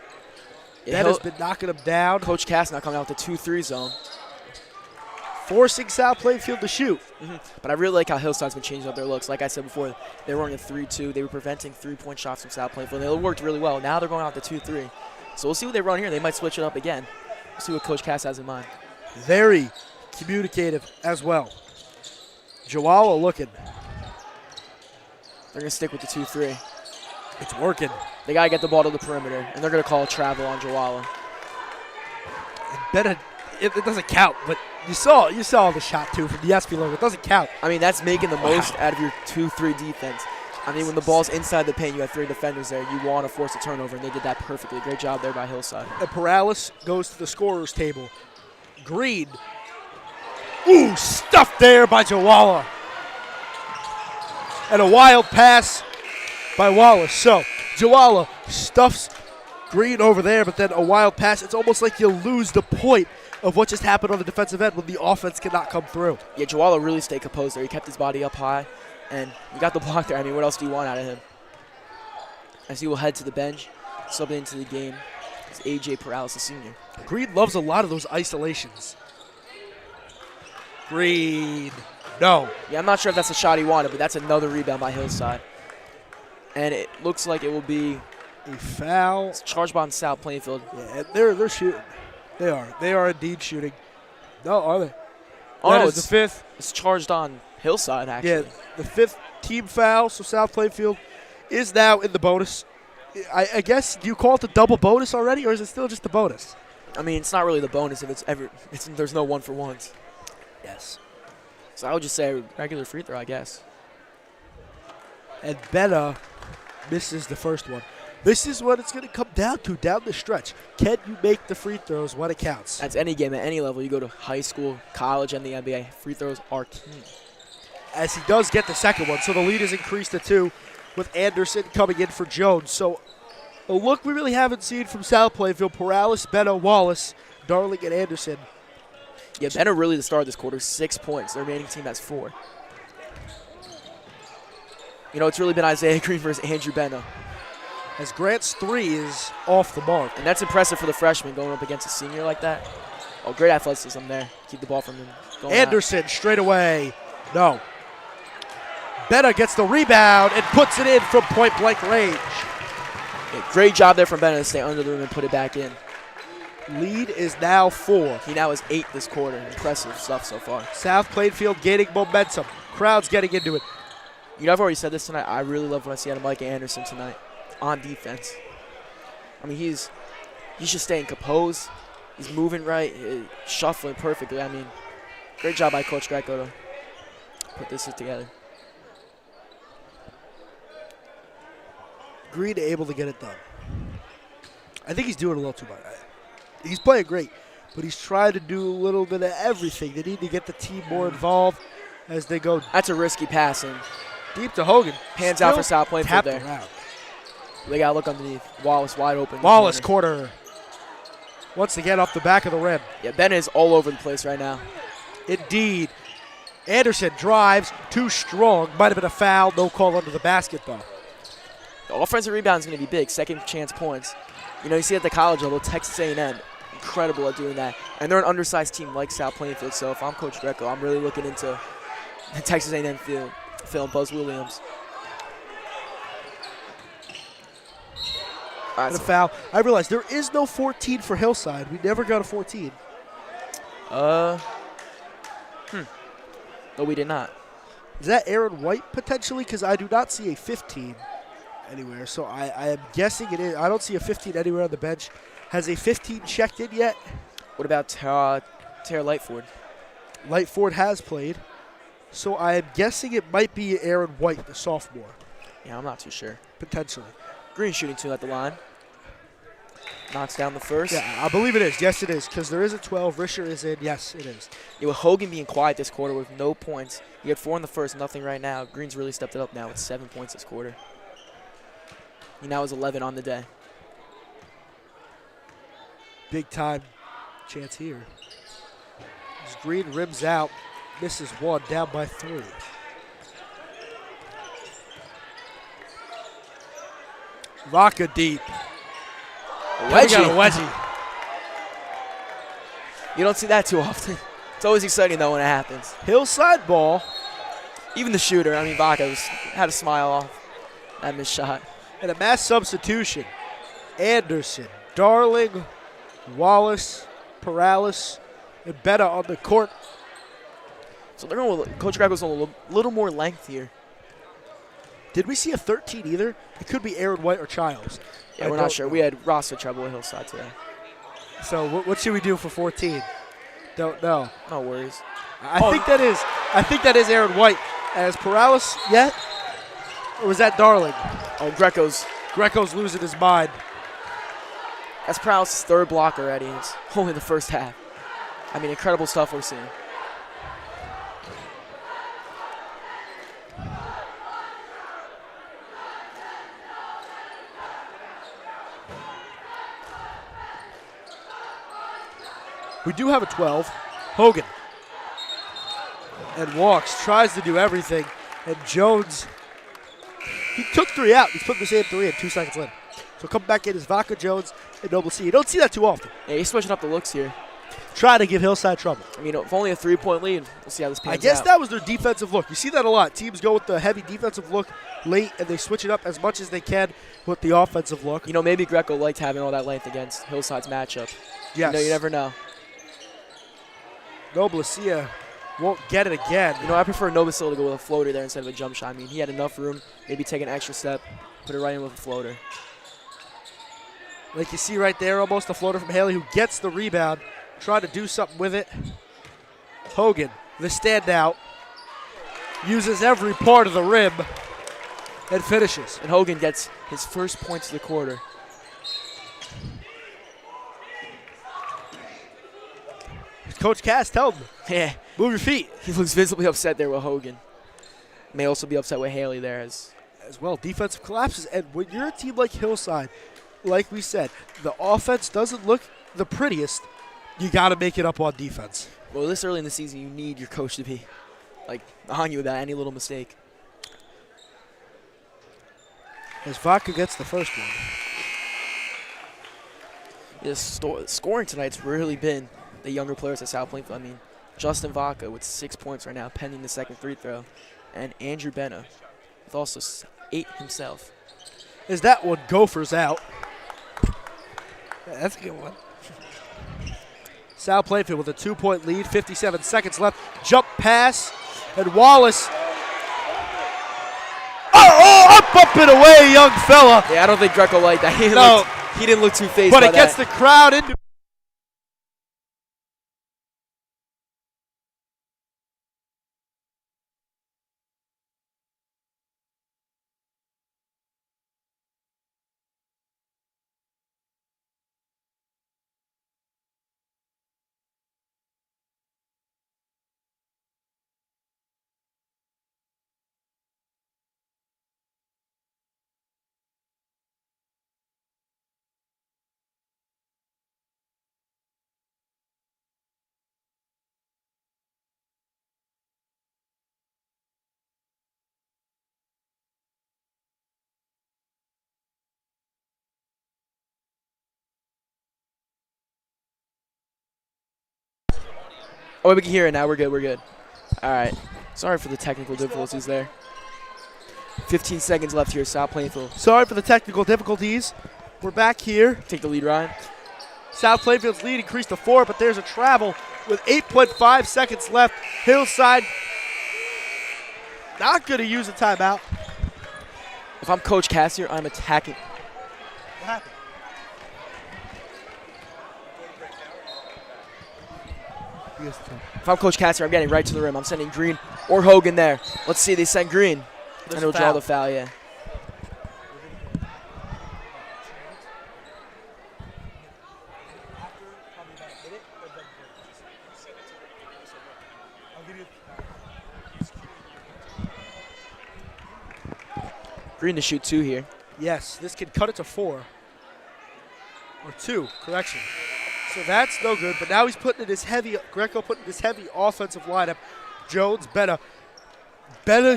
Yeah, that has been knocking them down. Coach Cass now coming out with the 2-3 zone. Forcing South Plainfield to shoot. But I really like how Hillside's been changing up their looks. Like I said before, they were running a 3-2. They were preventing 3-point shots from South Plainfield. They worked really well. Now they're going out to 2-3. So we'll see what they run here. They might switch it up again. We'll see what Coach Cass has in mind. Very communicative as well. Joala looking. They're going to stick with the 2-3. It's working. They got to get the ball to the perimeter, and they're going to call a travel on Joala. It doesn't count, but you saw the shot, too, from the SB logo. It doesn't count. I mean, that's making the most out of your 2-3 defense. I mean, when the ball's inside the paint, you have 3 defenders there. You want to force a turnover, and they did that perfectly. Great job there by Hillside. And Perales goes to the scorer's table. Green. Ooh, stuffed there by Joala. And a wild pass by Wallace. So, Joala stuffs Green over there, but then a wild pass. It's almost like you lose the point of what just happened on the defensive end when the offense cannot come through. Yeah, Joala really stayed composed there. He kept his body up high, and you got the block there. I mean, what else do you want out of him? As he will head to the bench, subbing into the game, it's A.J. Perales, the senior. Green loves a lot of those isolations. Green. No. Yeah, I'm not sure if that's the shot he wanted, but that's another rebound by Hillside. And it looks like it will be a foul. It's charged on South Plainfield. Yeah, they're shooting. They are. They are indeed shooting. No, are they? Oh, that no, is the 5th. It's charged on Hillside, actually. Yeah, the 5th team foul, so South Plainfield is now in the bonus. I guess, do you call it the double bonus already, or is it still just the bonus? I mean, it's not really the bonus if there's no 1-for-1s. Yes. So I would just say regular free throw, I guess. And Betta misses the first one. This is what it's going to come down to down the stretch. Can you make the free throws when it counts? That's any game at any level. You go to high school, college, and the NBA. Free throws are key. As he does get the second one, so the lead is increased to 2 with Anderson coming in for Jones. So a look we really haven't seen from South Plainfield. Perales, Betta, Wallace, Darling, and Anderson. Yeah, Benner really the star of this quarter, 6 points. The remaining team has 4. You know, it's really been Isaiah Green versus Andrew Benner. As Grant's 3 is off the mark. And that's impressive for the freshman going up against a senior like that. Oh, great athleticism there. Keep the ball from him going Anderson out. Straight away. No. Betta gets the rebound and puts it in from point-blank range. Yeah, great job there from Bennett to stay under the rim and put it back in. Lead is now 4. He now has 8 this quarter. Impressive stuff so far. South Plainfield gaining momentum. Crowd's getting into it. You know, I've already said this tonight. I really love what I see out of Mike Anderson tonight on defense. I mean, he's just staying composed. He's moving right, shuffling perfectly. I mean, great job by Coach Greco to put this together. Green able to get it done. I think he's doing a little too much. He's playing great, but he's trying to do a little bit of everything. They need to get the team more involved as they go. That's a risky pass, and deep to Hogan. Hands out for South Plainfield there. Around. They got to look underneath. Wallace wide open. Wallace corner. Once again off the back of the rim. Yeah, Bennett is all over the place right now. Indeed. Anderson drives, too strong. Might have been a foul. No call under the basket, though. The offensive rebound is going to be big. Second chance points. You know, you see at the college level, Texas A&M, incredible at doing that. And they're an undersized team like South Plainfield. So if I'm Coach Greco, I'm really looking into the Texas A&M field, Phil Buzz Williams. And a foul. I realized there is no 14 for Hillside. We never got a 14. No, we did not. Is that Aaron White potentially? Because I do not see a 15 anywhere. So I am guessing it is. I don't see a 15 anywhere on the bench. Has a 15 checked in yet? What about Tara Lightford? Lightford has played. So I am guessing it might be Aaron White, the sophomore. Yeah, I'm not too sure. Potentially. Green shooting 2 at the line. Knocks down the first. Yeah, I believe it is. Yes, it is. Because there is a 12. Risher is in. Yes, it is. Yeah, with Hogan being quiet this quarter with no points. He had 4 in the first, nothing right now. Green's really stepped it up now with 7 points this quarter. He now has 11 on the day. Big time chance here. As Green rims out, misses 1, down by 3. Vaca deep. Wedgie. Got a wedgie. You don't see that too often. It's always exciting though when it happens. Hillside ball. Even the shooter, I mean Vaca, had a smile off that missed shot. And a mass substitution. Anderson, Darling, Wallace, Perales, and Betta on the court. So they're going with, Coach Greco's on a little more length here. Did we see a 13 either? It could be Aaron White or Childs. Yeah, we're not sure. We had roster trouble with Hillside today. So what should we do for 14? Don't know. No worries. I think that is Aaron White. As Perales yet? Or was that Darling? Oh, Greco's losing his mind. That's Perales' 3rd block already. It's only the first half. I mean, incredible stuff we're seeing. We do have a 12. Hogan. And walks, tries to do everything. And Jones, he took 3 out. He's putting the same 3 in 2 seconds left. So come back in as Vaca, Jones, and Noble C. You don't see that too often. Yeah, he's switching up the looks here. Try to give Hillside trouble. I mean, if only a 3-point lead, we'll see how this pans out. I guess that was their defensive look. You see that a lot. Teams go with the heavy defensive look late, and they switch it up as much as they can with the offensive look. You know, maybe Greco liked having all that length against Hillside's matchup. Yes. You never know. Noblicia won't get it again. You know, I prefer Novasil to go with a floater there instead of a jump shot. I mean, he had enough room, maybe take an extra step, put it right in with a floater. Like you see right there, almost a floater from Haley, who gets the rebound, trying to do something with it. Hogan, the standout, uses every part of the rim and finishes. And Hogan gets his first points of the quarter. Coach Cass, tell him, Yeah, move your feet. he looks visibly upset there with Hogan. May also be upset with Haley there as well. Defensive collapses, and when you're a team like Hillside, like we said, the offense doesn't look the prettiest. You got to make it up on defense. Well, this early in the season, you need your coach to be on you about any little mistake. As Vaca gets the first one. Scoring tonight's really been the younger players at South Plainfield. I mean, Justin Vaca with 6 points right now, pending the second free throw, and Andrew Benna with also 8 himself. Is that one Gophers out? That's a good one. South Plainfield with a 2-point lead, 57 seconds left. Jump pass, and Wallace. Up and away, young fella. Yeah, I don't think Greco liked that. He didn't look too phased But by it gets that. the crowd into. Oh, we can hear it now. We're good. We're good. All right. Sorry for the technical difficulties there. 15 seconds left here. South Plainfield. Sorry for the technical difficulties. We're back here. Take the lead, Ryan. South Plainfield's lead increased to 4, but there's a travel with 8.5 seconds left. Hillside not going to use a timeout. If I'm Coach Cassier, I'm attacking. What happened? If I'm Coach Cassier, I'm getting right to the rim. I'm sending Green or Hogan there. Let's see. They send Green. And he'll draw the foul, yeah. Green to shoot 2 here. Yes, this can cut it to 4. Or 2, correction. So that's no good, but now he's putting in his heavy, Greco putting in his heavy offensive lineup. Jones, Betta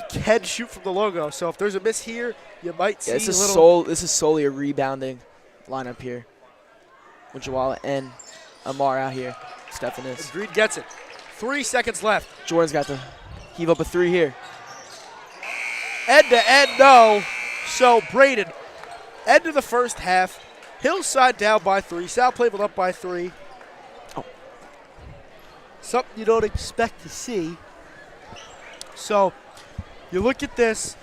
can shoot from the logo, so if there's a miss here, you might see this a is little. This is solely a rebounding lineup here. With Jawala and Amar out here. Stephanus. Green gets it. 3 seconds left. Jordan's got to heave up a 3 here. End to end, no. So Braden, end of the first half. Hillside down by 3. South Plainfield up by 3. Oh. Something you don't expect to see. So you look at this.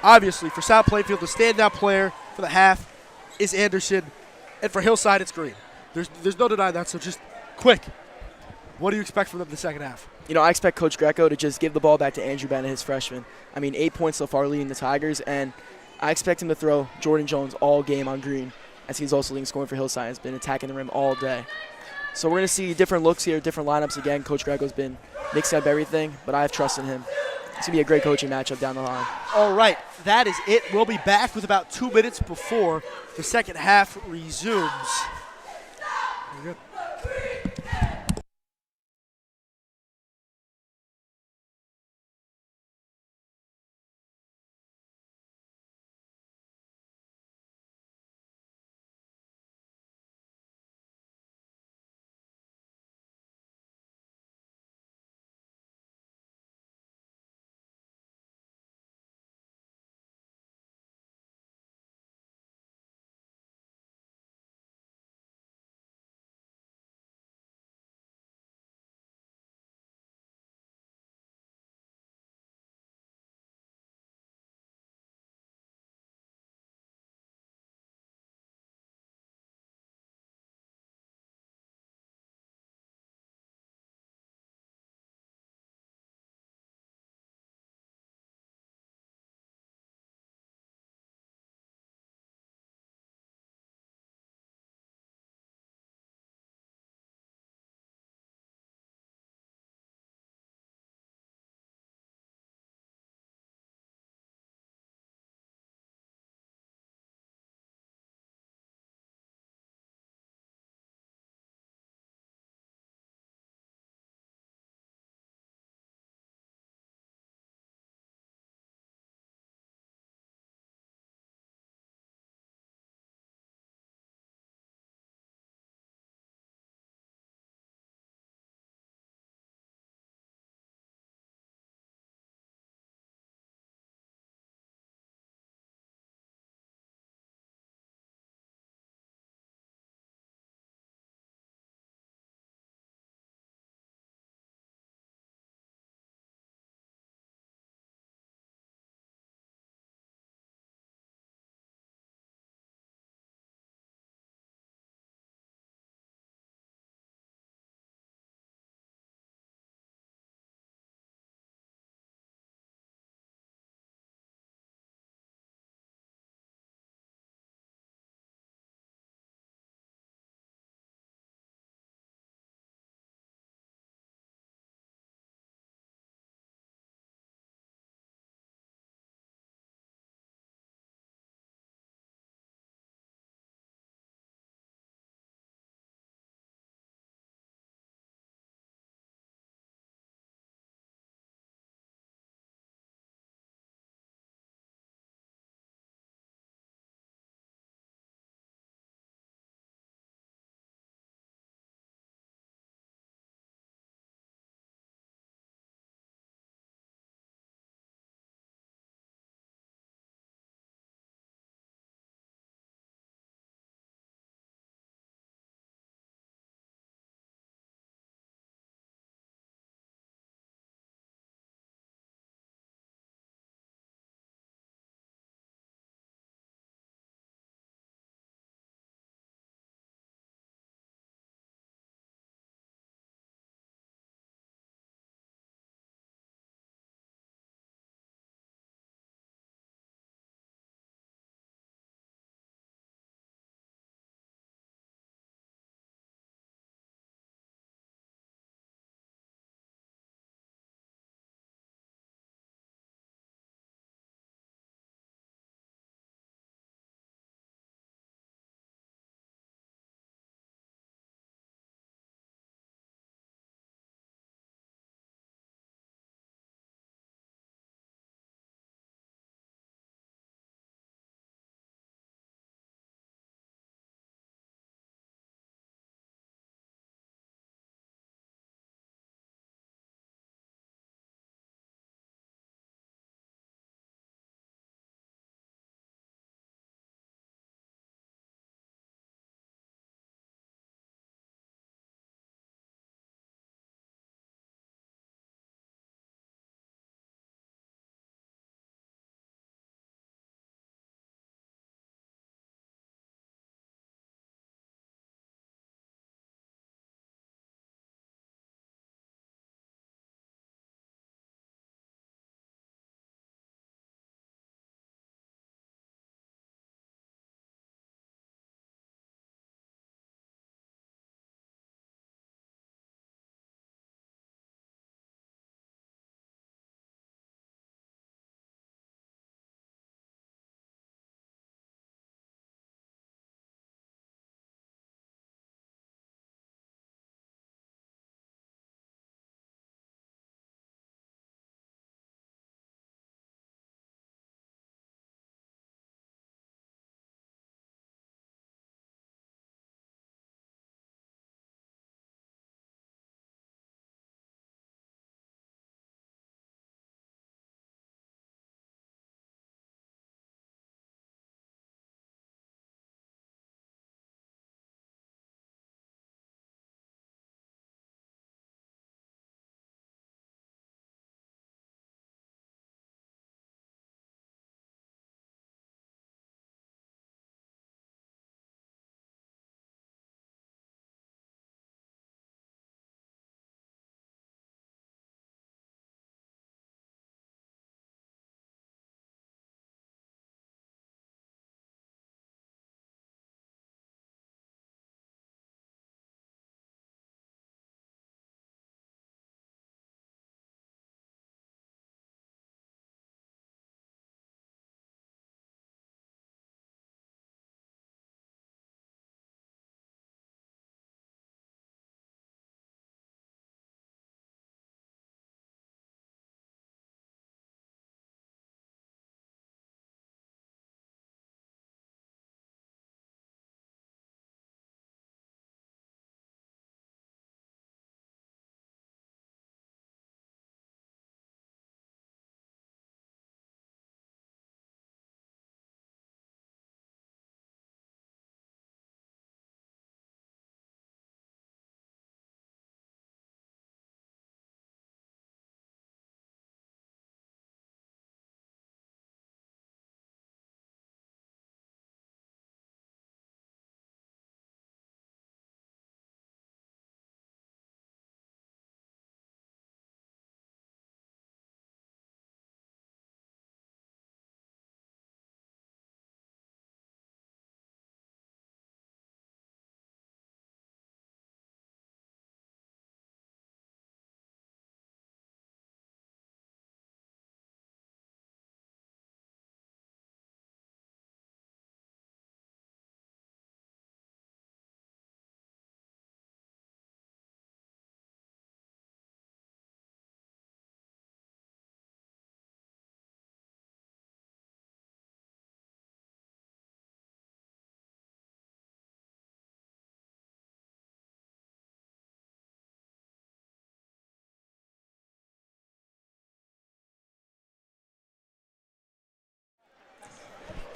Obviously, for South Plainfield, the standout player for the half is Anderson. And for Hillside, it's Green. There's no denying that, so just quick. What do you expect from them in the second half? You know, I expect Coach Greco to just give the ball back to Andrew Bennett, his freshman. I mean, 8 points so far leading the Tigers, and I expect him to throw Jordan Jones all game on Green, as he's also leading scoring for Hillside. Has been attacking the rim all day. So we're going to see different looks here, different lineups again. Coach Greco's been mixing up everything, but I have trust in him. It's going to be a great coaching matchup down the line. All right, that is it. We'll be back with about 2 minutes before the second half resumes. We're good.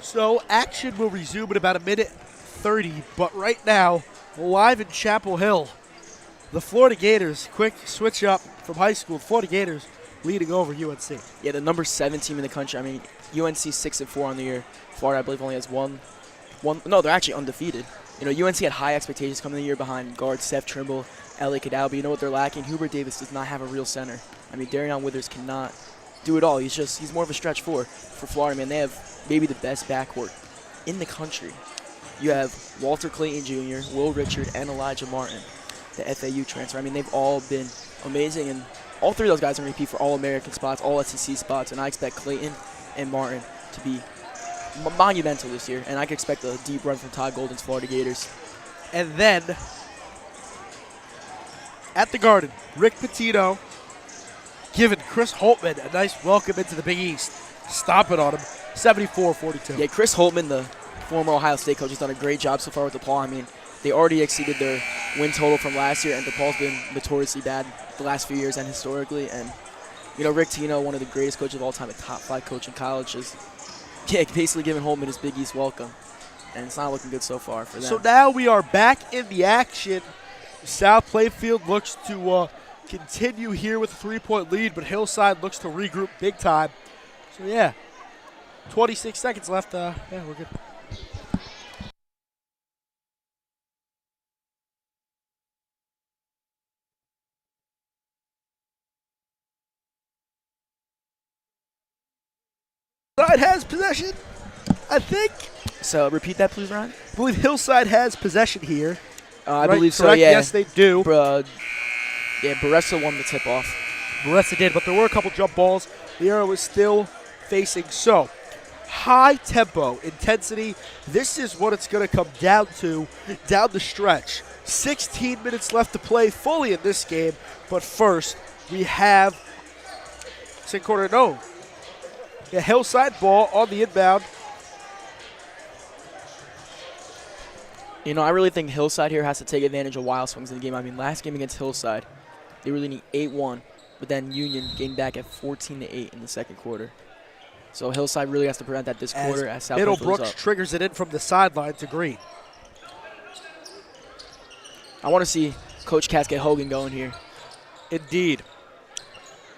So action will resume in about a minute 30, but right now, live in Chapel Hill, the Florida Gators, quick switch up from high school, Florida Gators leading over UNC. Yeah, the number 7 team in the country. I mean, UNC 6-4 on the year. Florida, I believe, only has one. No, they're actually undefeated. You know, UNC had high expectations coming in the year behind guards Seth Trimble, Ellie Cadal, but you know what they're lacking? Hubert Davis does not have a real center. I mean, Darion Withers cannot do it all. He's more of a stretch four for Florida, man. They have maybe the best backcourt in the country. You have Walter Clayton Jr., Will Richard, and Elijah Martin, the FAU transfer. I mean, they've all been amazing, and all three of those guys are going to compete for All-American spots, All-SEC spots, and I expect Clayton and Martin to be monumental this year, and I can expect a deep run from Todd Golden's Florida Gators. And then, at the Garden, Rick Pitino giving Chris Holtman a nice welcome into the Big East, stomping on him, 74-42. Yeah, Chris Holtman, the former Ohio State coach, has done a great job so far with DePaul. I mean, they already exceeded their win total from last year, and DePaul's been notoriously bad the last few years and historically. And, you know, Rick Pitino, one of the greatest coaches of all time, a top 5 coach in college, is basically giving Holtman his Big East welcome. And it's not looking good so far for them. So now we are back in the action. South Plainfield looks to continue here with a 3-point lead, but Hillside looks to regroup big time. So, yeah, 26 seconds left. Yeah, we're good. Hillside has possession, I think. So repeat that, please, Ryan. I believe Hillside has possession here. I right? believe so, Correct? yeah. Yes, they do. Yeah, Baressa won the tip-off. Baressa did, but there were a couple jump balls. The arrow is still facing. So, high tempo, intensity. This is what it's going to come down to down the stretch. 16 minutes left to play fully in this game. But first, we have second quarter. No. Yeah, Hillside ball on the inbound. You know, I really think Hillside here has to take advantage of wild swings in the game. I mean, last game against Hillside, they were leading 8-1, but then Union gained back at 14-8 in the second quarter. So Hillside really has to prevent that this quarter as South Middlebrooks triggers it in from the sideline to Green. I want to see Coach Cass get Hogan going here. Indeed.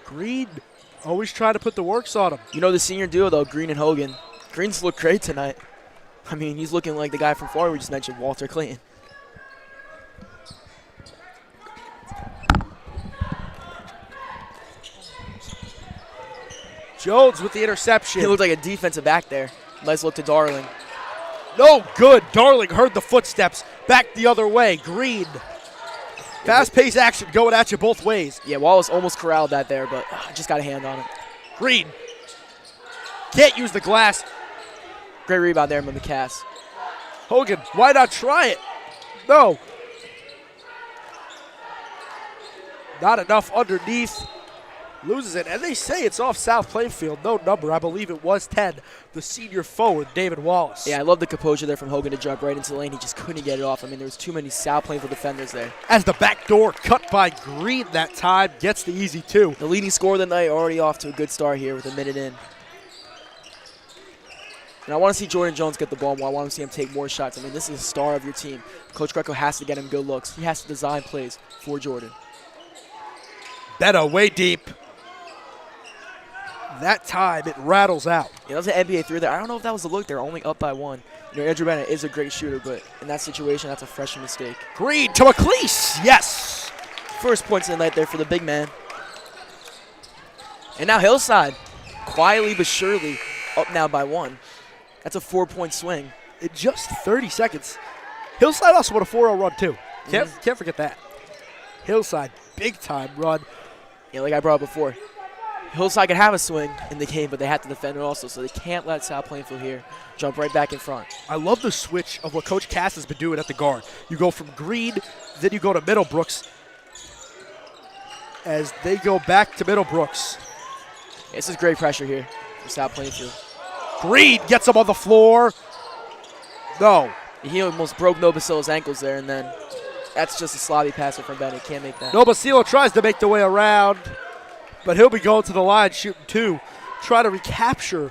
Green always trying to put the works on him. You know, the senior duo, though, Green and Hogan. Green's looked great tonight. I mean, he's looking like the guy from Florida we just mentioned, Walter Clayton. Jones with the interception. He looked like a defensive back there. Nice look to Darling. No good. Darling heard the footsteps. Back the other way. Green. Fast-paced action going at you both ways. Yeah, Wallace almost corralled that there, but just got a hand on it. Green. Can't use the glass. Great rebound there by McCass. Hogan, why not try it? No. Not enough underneath. Loses it, and they say it's off South Plainfield. No number. I believe it was 10. The senior forward, David Wallace. Yeah, I love the composure there from Hogan to jump right into the lane. He just couldn't get it off. I mean, there was too many South Plainfield defenders there. As the back door cut by Green that time, gets the easy 2. The leading scorer of the night already off to a good start here with a minute in. And I want to see Jordan Jones get the ball more. I want to see him take more shots. I mean, this is the star of your team. Coach Greco has to get him good looks. He has to design plays for Jordan. Betta way deep. That time, it rattles out. Yeah, that was an NBA 3 there. I don't know if that was the look. They're only up by 1. You know, Andrew Bennett is a great shooter, but in that situation, that's a freshman mistake. Green to McLeese. Yes. First points of the night there for the big man. And now Hillside, quietly but surely, up now by 1. That's a 4-point swing. In just 30 seconds. Hillside also won a 4-0 run, too. Can't forget that. Hillside, big-time run. Yeah, like I brought up before. Hillside could have a swing in the game, but they have to defend it also, so they can't let South Plainfield here jump right back in front. I love the switch of what Coach Cass has been doing at the guard. You go from Green, then you go to Middlebrooks. As they go back to Middlebrooks. This is great pressure here for South Plainfield. Green gets him on the floor. No. He almost broke Nobasilo's ankles there, and then that's just a sloppy passer from Bennett. Can't make that. Nobasilo tries to make the way around, but he'll be going to the line shooting 2. Try to recapture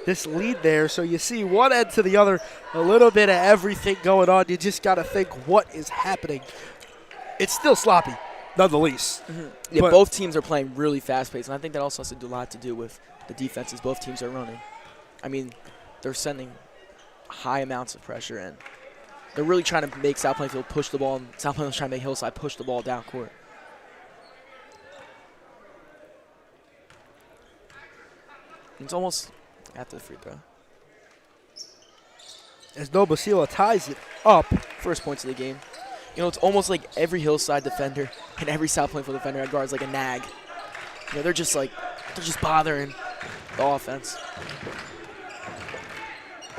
this lead there. So you see one end to the other, a little bit of everything going on. You just got to think what is happening. It's still sloppy, none the least. Yeah, But both teams are playing really fast-paced, and I think that also has to do a lot to do with the defenses both teams are running. I mean, they're sending high amounts of pressure in. They're really trying to make South Plainfield push the ball, and South Plainfield's trying to make Hillside push the ball down court. It's almost after the free throw. as Nobasila ties it up. First points of the game. You know, it's almost like every Hillside defender and every South Plainfield defender at guards like a nag. You know, they're just bothering the offense.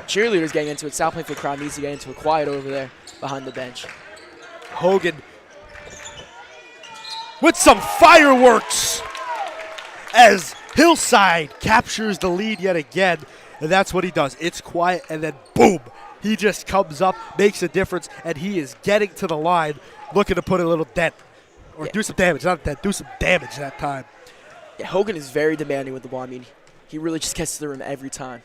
Cheerleaders getting into it. South Plainfield crowd needs to get into it. Quiet over there behind the bench. Hogan with some fireworks as Hillside captures the lead yet again. And that's what he does. It's quiet, and then boom, he just comes up, makes a difference, and he is getting to the line looking to put a little dent or do some damage. Not that, do some damage that time. Yeah, Hogan is very demanding with the ball. I mean, he really just gets to the rim every time.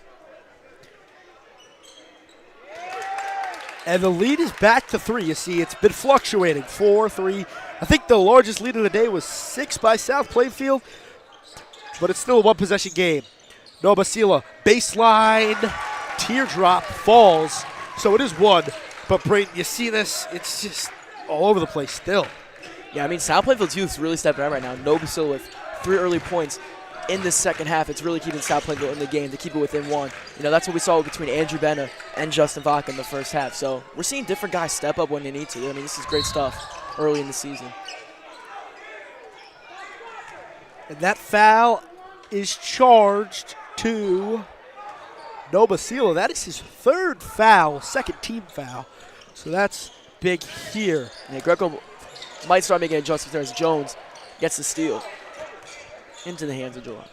And the lead is back to 3. You see, it's been fluctuating, 4, 3. I think the largest lead of the day was 6 by South Plainfield, but it's still a one-possession game. Nobasila, baseline, teardrop, falls. So it is 1. But, Brayton, you see this, it's just all over the place still. Yeah, I mean, South Plainfield's youth is really stepping up right now. Nobasila with 3 early points in the second half. It's really keeping South Plainfield in the game to keep it within 1. You know, that's what we saw between Andrew Benna and Justin Vaca in the first half. So we're seeing different guys step up when they need to. I mean, this is great stuff early in the season. And that foul is charged to Nobasila. That is his 3rd foul, 2nd team foul. So that's big here. Yeah, Greco might start making adjustments there as Jones gets the steal into the hands of Joel.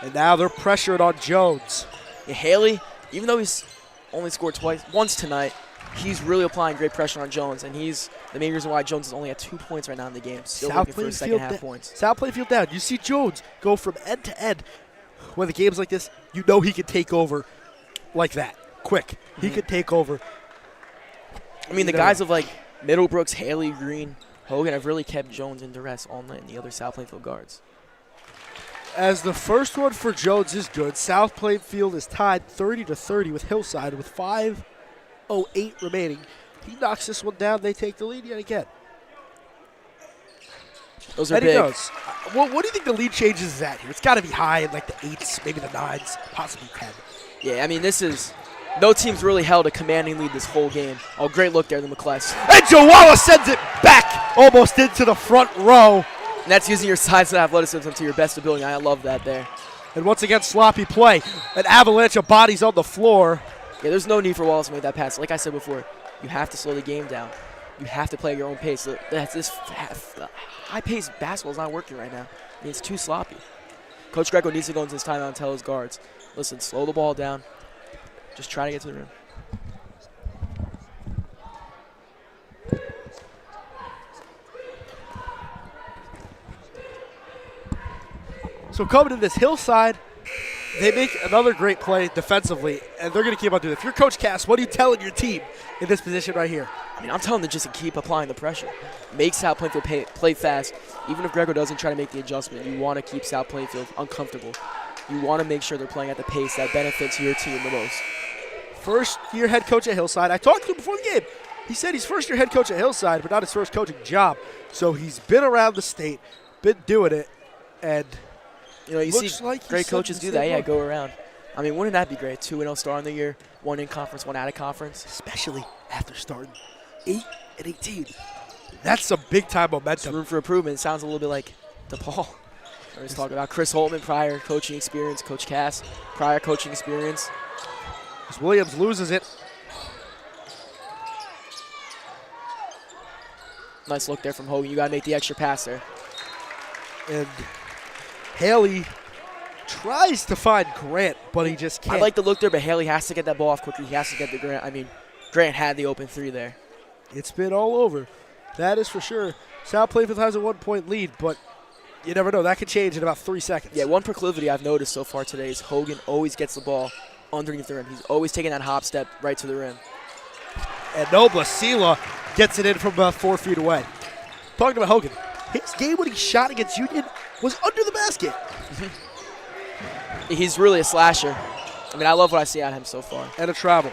And now they're pressured on Jones. Yeah, Haley, even though he's only scored once tonight, he's really applying great pressure on Jones, and he's the main reason why Jones is only at 2 points right now in the game. Still looking for his second half points. South Plainfield down. You see Jones go from end to end. When the game's like this, you know he can take over like that, quick. He can take over. I mean, the guys of like Middlebrooks, Haley, Green, Hogan have really kept Jones in duress all night, and the other South Plainfield guards. As the first one for Jones is good, South Plainfield is tied 30-30 with Hillside with 5:08 remaining. He knocks this one down. They take the lead yet again. Those are and big. He does. What do you think the lead changes is at here? It's got to be high in like the 8s, maybe the 9s, possibly 10. Yeah, I mean, this is no team's really held a commanding lead this whole game. Oh, great look there, the McCless. And Joala sends it back almost into the front row. And that's using your size and athleticism to your best ability. I love that there. And once again, sloppy play. An avalanche of bodies on the floor. Yeah, there's no need for Wallace to make that pass. Like I said before, you have to slow the game down. You have to play at your own pace. This high-paced basketball is not working right now. I mean, it's too sloppy. Coach Greco needs to go into his timeout and tell his guards, listen, slow the ball down. Just try to get to the rim. So coming to this Hillside, they make another great play defensively, and they're going to keep on doing it. If you're Coach Cass, what are you telling your team in this position right here? I mean, I'm telling them just to keep applying the pressure. Make South Plainfield play fast. Even if Greco doesn't try to make the adjustment, you want to keep South Plainfield uncomfortable. You want to make sure they're playing at the pace that benefits your team the most. First-year head coach at Hillside. I talked to him before the game. He said he's first-year head coach at Hillside, but not his first coaching job. So he's been around the state, been doing it, and you know, you see like great coaches do that. Yeah, go around. I mean, wouldn't that be great? 2-0 start in the year, 1 in conference, 1 out of conference. Especially after starting 8-18. That's some big-time momentum. There's room for improvement. It sounds a little bit like DePaul. I was talking about Chris Holtman, prior coaching experience, Coach Cass, prior coaching experience. As Williams loses it. Nice look there from Hogan. You got to make the extra pass there. And Haley tries to find Grant, but he just can't. I like the look there, but Haley has to get that ball off quickly. He has to get the Grant. I mean, Grant had the open 3 there. It's been all over. That is for sure. South Plainfield has a 1-point lead, but you never know. That could change in about 3 seconds. Yeah, one proclivity I've noticed so far today is Hogan always gets the ball underneath the rim. He's always taking that hop step right to the rim. And Nobla Sela gets it in from about 4 feet away. Talking about Hogan, his game-winning shot against Union was under the basket. He's really a slasher. I mean, I love what I see out of him so far. And a travel.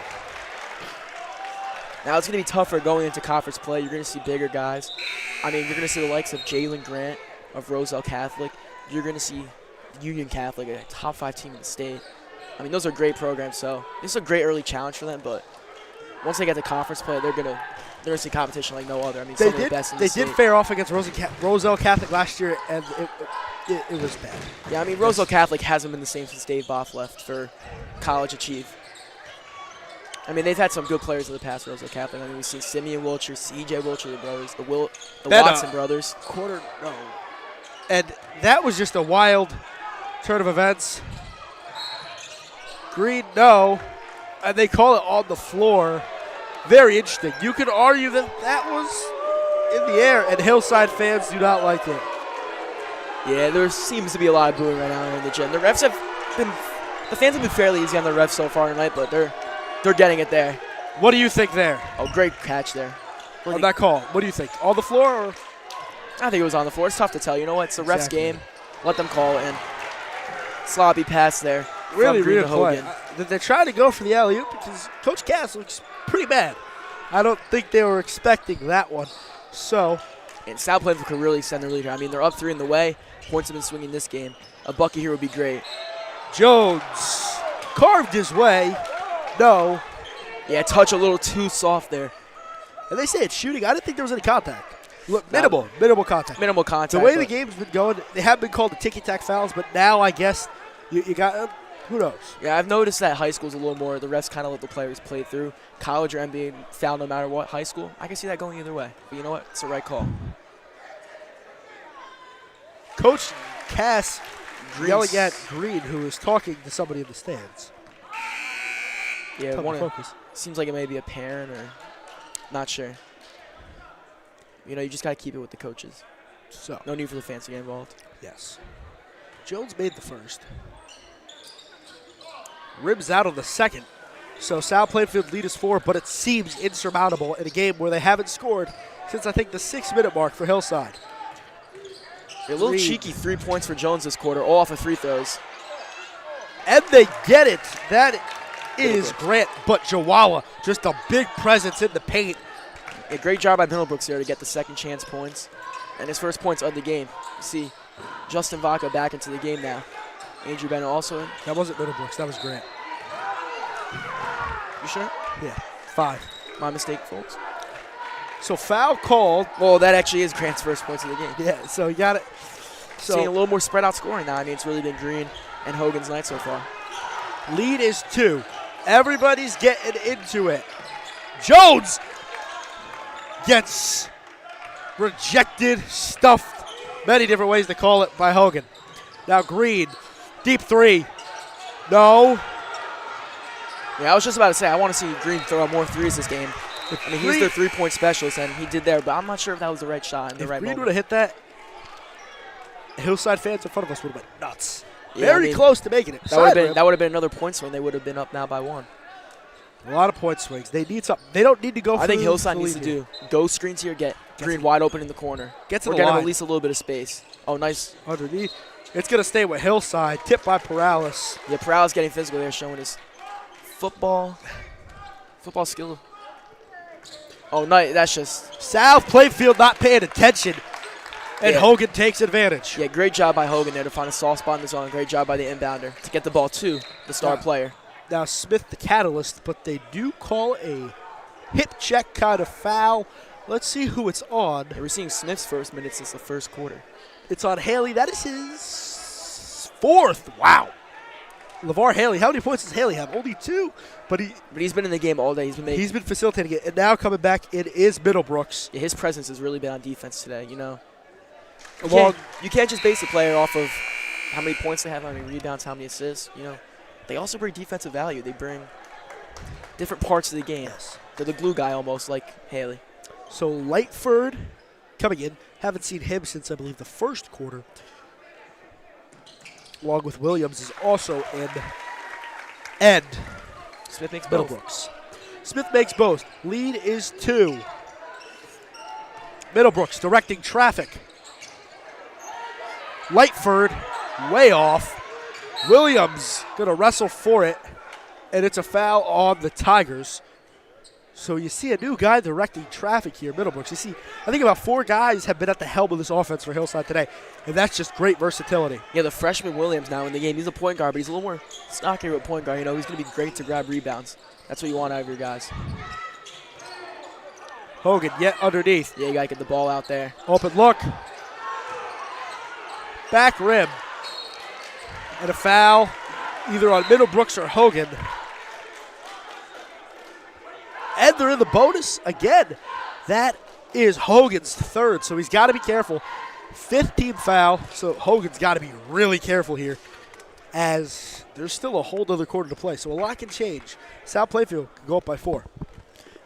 Now it's going to be tougher going into conference play. You're going to see bigger guys. I mean, you're going to see the likes of Jalen Grant of Roselle Catholic. You're going to see Union Catholic, a top 5 team in the state. I mean, those are great programs, so this is a great early challenge for them, but once they get to conference play, they're going to see competition like no other. I mean, some of the best in the state. They did fare off against Roselle Catholic last year, and it was bad. Yeah, I mean, Roselle Catholic hasn't been the same since Dave Boff left for College Achieve. I mean, they've had some good players in the past, Roselle Catholic. I mean, we've seen Simeon Wilcher, C.J. Wilcher, the brothers, the Watson brothers. No. And that was just a wild turn of events. Green, no. And they call it on the floor. Very interesting. You could argue that was in the air, and Hillside fans do not like it. Yeah, there seems to be a lot of booing right now in the gym. The fans have been fairly easy on the refs so far tonight, but they're getting it there. What do you think there? Oh, great catch there. On that call, what do you think? On the floor or? I think it was on the floor. It's tough to tell. You know what? It's the refs' game. Let them call it in. Sloppy pass there. Really, Green really to Hogan. They're trying to go for the alley-oop because Coach Cass looks pretty bad. I don't think they were expecting that one. So, and South Plainfield could really extend their lead here. I mean, they're up 3 in the way. Points have been swinging this game. A bucket here would be great. Jones carved his way. No. Yeah, touch a little too soft there. And they say it's shooting. I didn't think there was any contact. Look, minimal contact. Minimal contact. The way the game's been going, they have been called the ticky-tack fouls, but now I guess you got who knows? Yeah, I've noticed that high school's a little more. The refs kind of let the players play through. College or NBA foul no matter what. High school, I can see that going either way. But you know what? It's the right call. Coach Cass yelling at Green, who is talking to somebody in the stands. Yeah, seems like it may be a parent or not sure. You know, you just got to keep it with the coaches. So no need for the fans to get involved. Yes. Jones made the first. Ribs out on the second. So South Plainfield lead is 4, but it seems insurmountable in a game where they haven't scored since I think the 6-minute mark for Hillside. A little cheeky 3 points for Jones this quarter, all off of free throws. And they get it. That is Grant, but Jawala, just a big presence in the paint. A great job by Middlebrooks there to get the second chance points. And his first points of the game. You see Justin Vaca back into the game now. Andrew Bennett also in. That wasn't Middlebrooks, that was Grant. You sure? Yeah, 5. My mistake, folks. So foul called. Well, that actually is Grant's first points of the game. Yeah, so you got it. So seeing a little more spread out scoring now. I mean, it's really been Green and Hogan's night so far. Lead is 2. Everybody's getting into it. Jones gets rejected, stuffed, many different ways to call it by Hogan. Now Green, deep 3. No. Yeah, I was just about to say, I want to see Green throw out more threes this game. I mean, he's their 3-point specialist, and he did there, but I'm not sure if that was the right shot in the right moment. If Green would have hit that, Hillside fans in front of us would have went nuts. Yeah, Very close to making it. That would have been another point swing. They would have been up now by 1. A lot of point swings. They need something. They don't need to go for I think Hillside needs to do go screens here, get Green wide open in the corner. Get to the line. At least a little bit of space. Oh, nice. Underneath. It's going to stay with Hillside. Tipped by Perales. Yeah, Perales getting physical there, showing his football skill. Oh, nice. That's just South Plainfield not paying attention. And Hogan takes advantage. Yeah, great job by Hogan there to find a soft spot in the zone. Great job by the inbounder to get the ball to the star player. Now Smith the catalyst, but they do call a hip check kind of foul. Let's see who it's on. Yeah, we're seeing Smith's first minutes since the first quarter. It's on Haley. That is his 4th. Wow. LeVar Haley. How many points does Haley have? Only 2. But he's been in the game all day. He's been facilitating it. And now coming back, it is Middlebrooks. Yeah, his presence has really been on defense today, you know. You can't just base a player off of how many points they have, how many rebounds, how many assists, you know. They also bring defensive value. They bring different parts of the game. Yes. They're the glue guy almost, like Haley. So Lightford coming in. Haven't seen him since, I believe, the first quarter. along with Williams, is also in. And Smith makes both. Middlebrooks. Smith makes both. Lead is 2. Middlebrooks directing traffic. Lightford way off. Williams going to wrestle for it, and it's a foul on the Tigers. So you see a new guy directing traffic here, Middlebrooks. You see, I think about 4 guys have been at the helm of this offense for Hillside today, and that's just great versatility. Yeah, the freshman Williams now in the game. He's a point guard, but he's a little more stockier of a point guard. You know, he's going to be great to grab rebounds. That's what you want out of your guys. Hogan yet underneath. Yeah, you got to get the ball out there. Open look. Back rim. And a foul either on Middlebrooks or Hogan. And they're in the bonus again. That is Hogan's 3rd, so he's got to be careful. 5th team foul, so Hogan's got to be really careful here as there's still a whole other quarter to play, so a lot can change. South Plainfield can go up by 4.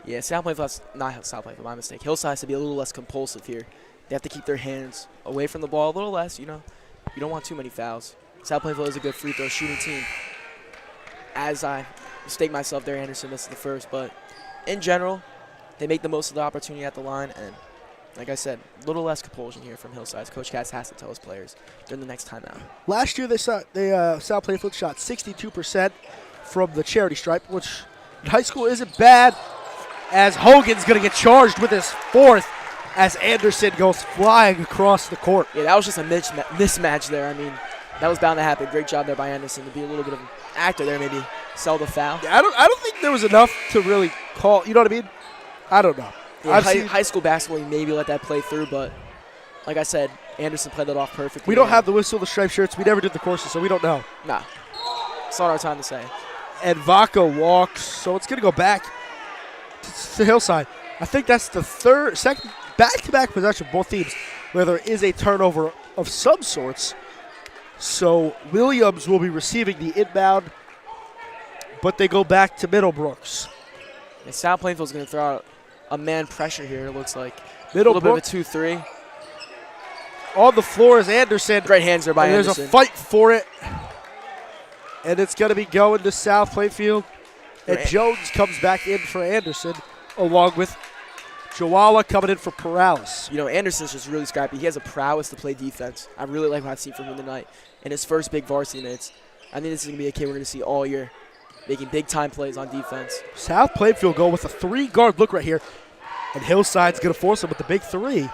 Yeah, South Plainfield, not South Plainfield, my mistake. Hillside has to be a little less compulsive here. They have to keep their hands away from the ball a little less, you know. You don't want too many fouls. South Plainfield is a good free throw shooting team. As I mistake myself there, Anderson missed the first, but in general, they make the most of the opportunity at the line, and like I said, a little less compulsion here from Hillside. Coach Katz has to tell his players during the next timeout. Last year, South Plainfield shot 62% from the charity stripe, which in high school isn't bad, as Hogan's going to get charged with his 4th as Anderson goes flying across the court. Yeah, that was just a mismatch there. I mean, that was bound to happen. Great job there by Anderson to be a little bit of an actor there, maybe sell the foul. Yeah, I don't think there was enough to really call. You know what I mean? I don't know. Yeah, high school basketball, you maybe let that play through, but like I said, Anderson played that off perfectly. We don't have the whistle, the striped shirts. We never did the courses, so we don't know. Nah. It's not our time to say. And Vaca walks, so it's going to go back to Hillside. I think that's the second back-to-back possession of both teams where there is a turnover of some sorts. So Williams will be receiving the inbound, but they go back to Middlebrooks. And South Plainfield's going to throw out a man pressure here, it looks like. A Middlebrooks. little bit of a 2-3. On the floor is Anderson. Great hands there by Anderson. There's a fight for it. And it's going to be going to South Plainfield. And Jones comes back in for Anderson, along with Joala coming in for Perales. You know, Anderson's just really scrappy. He has a prowess to play defense. I really like what I've seen from him tonight. In his first big varsity minutes, I think this is going to be a kid we're going to see all year, making big-time plays on defense. South Plainfield go with a 3-guard look right here. And Hillside's going to force him with the big 3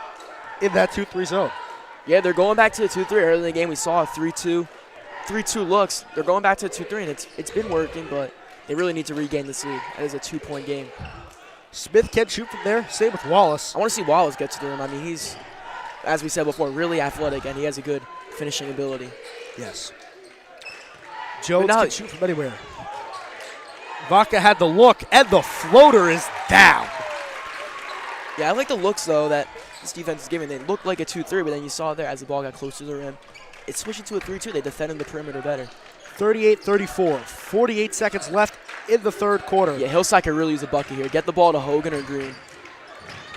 in that 2-3 zone. Yeah, they're going back to the 2-3. Early in the game, we saw a 3-2 looks. They're going back to the 2-3, and it's been working, but they really need to regain this lead. That is a 2-point game. Smith can shoot from there. Same with Wallace. I want to see Wallace get to the rim. I mean, he's, as we said before, really athletic, and he has a good finishing ability. Yes. Jones can shoot from anywhere. Vaca had the look, and the floater is down. Yeah, I like the looks, though, that this defense is giving. They looked like a 2-3, but then you saw there as the ball got close to the rim. It's switching to a 3-2. They defended the perimeter better. 38-34. 48 seconds left in the third quarter. Yeah, Hillside could really use a bucket here. Get the ball to Hogan or Green.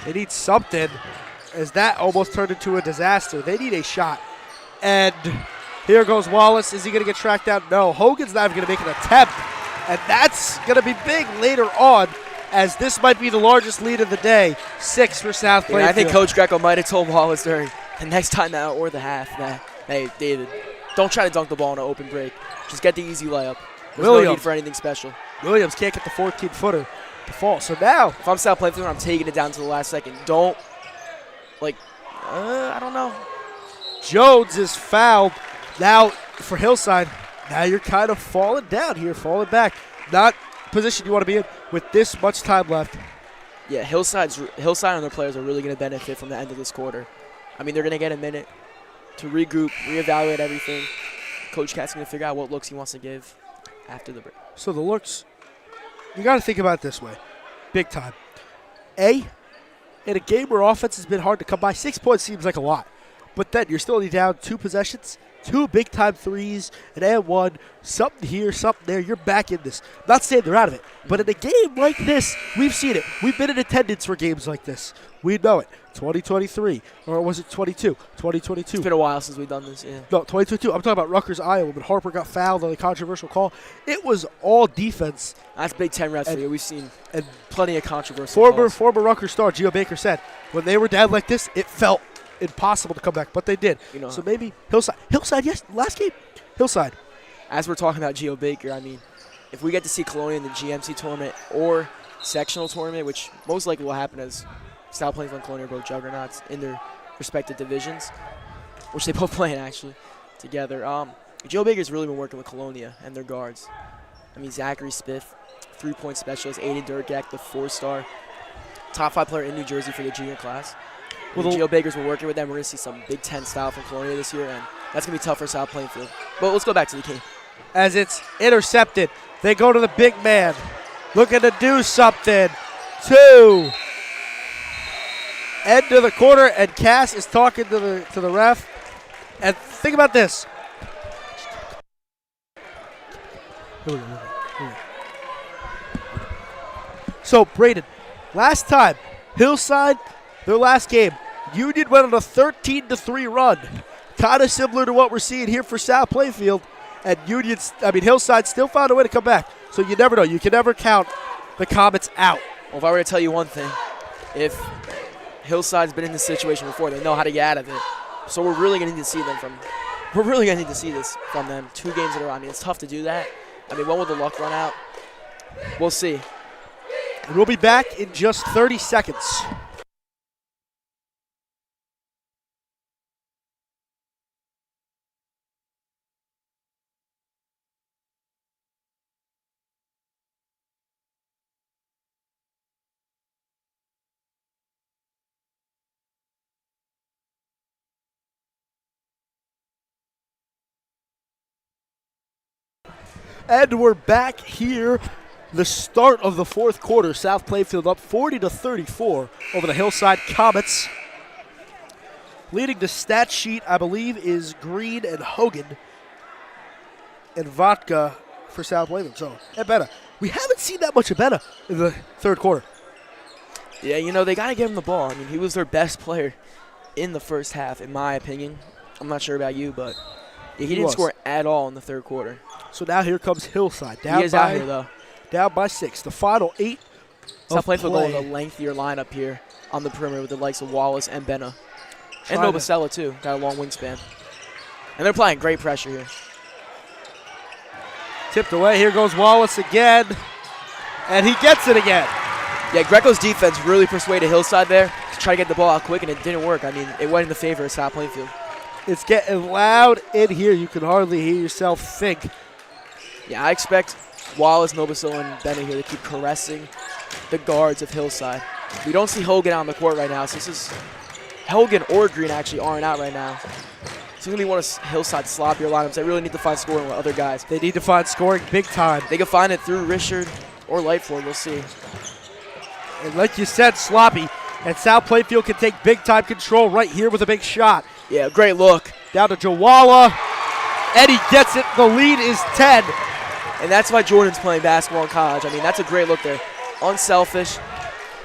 They need something, as that almost turned into a disaster. They need a shot. And here goes Wallace. Is he going to get tracked down? No. Hogan's not even going to make an attempt. And that's going to be big later on, as this might be the largest lead of the day. 6 for South Plainfield. Yeah, I think Coach Greco might have told Wallace during the next time out or the half that, hey, David, don't try to dunk the ball on an open break. Just get the easy layup. There's no need for anything special. Williams can't get the 14-footer to fall. So now, if I'm South Plainfield, I'm taking it down to the last second. Don't, I don't know. Jones is fouled. Now for Hillside, now you're kind of falling down here, falling back. Not position you want to be in with this much time left. Yeah, Hillside and their players are really going to benefit from the end of this quarter. I mean, they're going to get a minute to regroup, reevaluate everything. Coach Katz going to figure out what looks he wants to give after the break. So the looks, you got to think about it this way, big time. In a game where offense has been hard to come by, 6 points seems like a lot. But then you're still only down 2 possessions, 2 big-time threes, an and one, something here, something there. You're back in this. Not saying they're out of it, but in a game like this, we've seen it. We've been in attendance for games like this. We know it. 2023, or was it 22? 2022. It's been a while since we've done this, yeah. No, 2022. I'm talking about Rutgers, Iowa, when Harper got fouled on the controversial call. It was all defense. That's Big Ten refs for you. We've seen plenty of controversial calls. Former Rutgers star Geo Baker said, when they were down like this, it felt impossible to come back, but they did. So maybe Hillside. Hillside, yes, last game. Hillside. As we're talking about Geo Baker, I mean, if we get to see Colonia in the GMC tournament or sectional tournament, which most likely will happen as South Plainfield and Colonia are both juggernauts in their respective divisions, which they both play in actually together. Joe Baker's really been working with Colonia and their guards. I mean, Zachary Spiff, 3-point specialist, Aiden Durgak, the 4-star, top 5 player in New Jersey for the junior class. Well, Geo Bakers were working with them. We're going to see some Big Ten style from Colonia this year, and that's going to be tough for South Plainfield. But let's go back to the game. As it's intercepted, they go to the big man, looking to do something. 2. End of the quarter, and Cass is talking to the ref. And think about this. So, Braden, last time, Hillside, their last game, Union went on a 13-3 run. Kind of similar to what we're seeing here for South Plainfield. And Hillside still found a way to come back. So you never know. You can never count the Comets out. Well, if I were to tell you one thing, if Hillside's been in this situation before, they know how to get out of it. So we're really going to need to see this from them 2 games in a row. I mean, it's tough to do that. I mean, when will the luck run out? We'll see. And we'll be back in just 30 seconds. And we're back here. The start of the 4th quarter. South Plainfield up 40-34 over the Hillside Comets. Leading the stat sheet, I believe, is Green and Hogan. And Vodka for South Plainfield. So, Ebena. We haven't seen that much Ebena in the 3rd quarter. Yeah, they got to give him the ball. I mean, he was their best player in the first half, in my opinion. I'm not sure about you, but he didn't score at all in the 3rd quarter. So now here comes Hillside. He is out here, though. Down by 6. The final 8 South Plainfield going with a lengthier lineup here on the perimeter with the likes of Wallace and Benna. And Novosela, too. Got a long wingspan. And they're applying great pressure here. Tipped away. Here goes Wallace again. And he gets it again. Yeah, Greco's defense really persuaded Hillside there to try to get the ball out quick, and it didn't work. I mean, it went in the favor of South Plainfield. It's getting loud in here. You can hardly hear yourself think. Yeah, I expect Wallace, Novosela, and Benna here to keep caressing the guards of Hillside. We don't see Hogan on the court right now, so this is Hogan or Green actually aren't out right now. It's going to be one of Hillside's sloppier lineups. They really need to find scoring with other guys. They need to find scoring big time. They can find it through Richard or Lightford. We'll see. And like you said, sloppy. And South Plainfield can take big time control right here with a big shot. Yeah, great look. Down to Jawala. And he gets it. The lead is 10. And that's why Jordan's playing basketball in college. I mean, that's a great look there. Unselfish.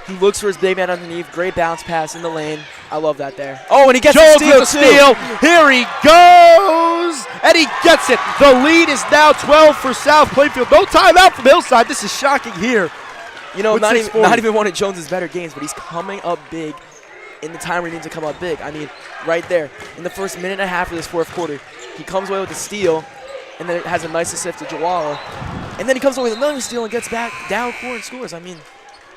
He looks for his big man underneath. Great bounce pass in the lane. I love that there. Oh, and he gets the steal. Here he goes. And he gets it. The lead is now 12 for South Plainfield. No timeout from Hillside. This is shocking here. Not even one of Jones's better games, but he's coming up big in the time where he needs to come up big. I mean, right there. In the first minute and a half of this 4th quarter, he comes away with a steal, and then it has a nice assist to Jawala. And then he comes away with another steal and gets back down court and scores. I mean,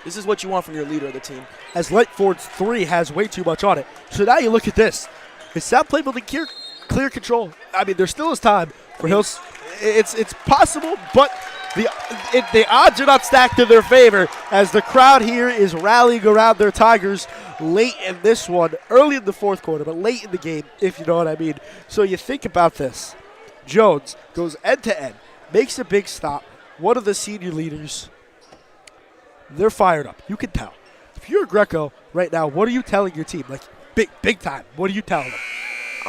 this is what you want from your leader of the team. As Lightford's 3 has way too much on it. So now you look at this. Is South Plainfield in clear control? I mean, there still is time for Hills. It's possible, but the odds are not stacked in their favor as the crowd here is rallying around their Tigers late in this one, early in the 4th quarter, but late in the game, if you know what I mean. So you think about this. Jones goes end to end, makes a big stop. One of the senior leaders, they're fired up. You can tell. If you're Greco right now, what are you telling your team? Like, big time. What are you telling them?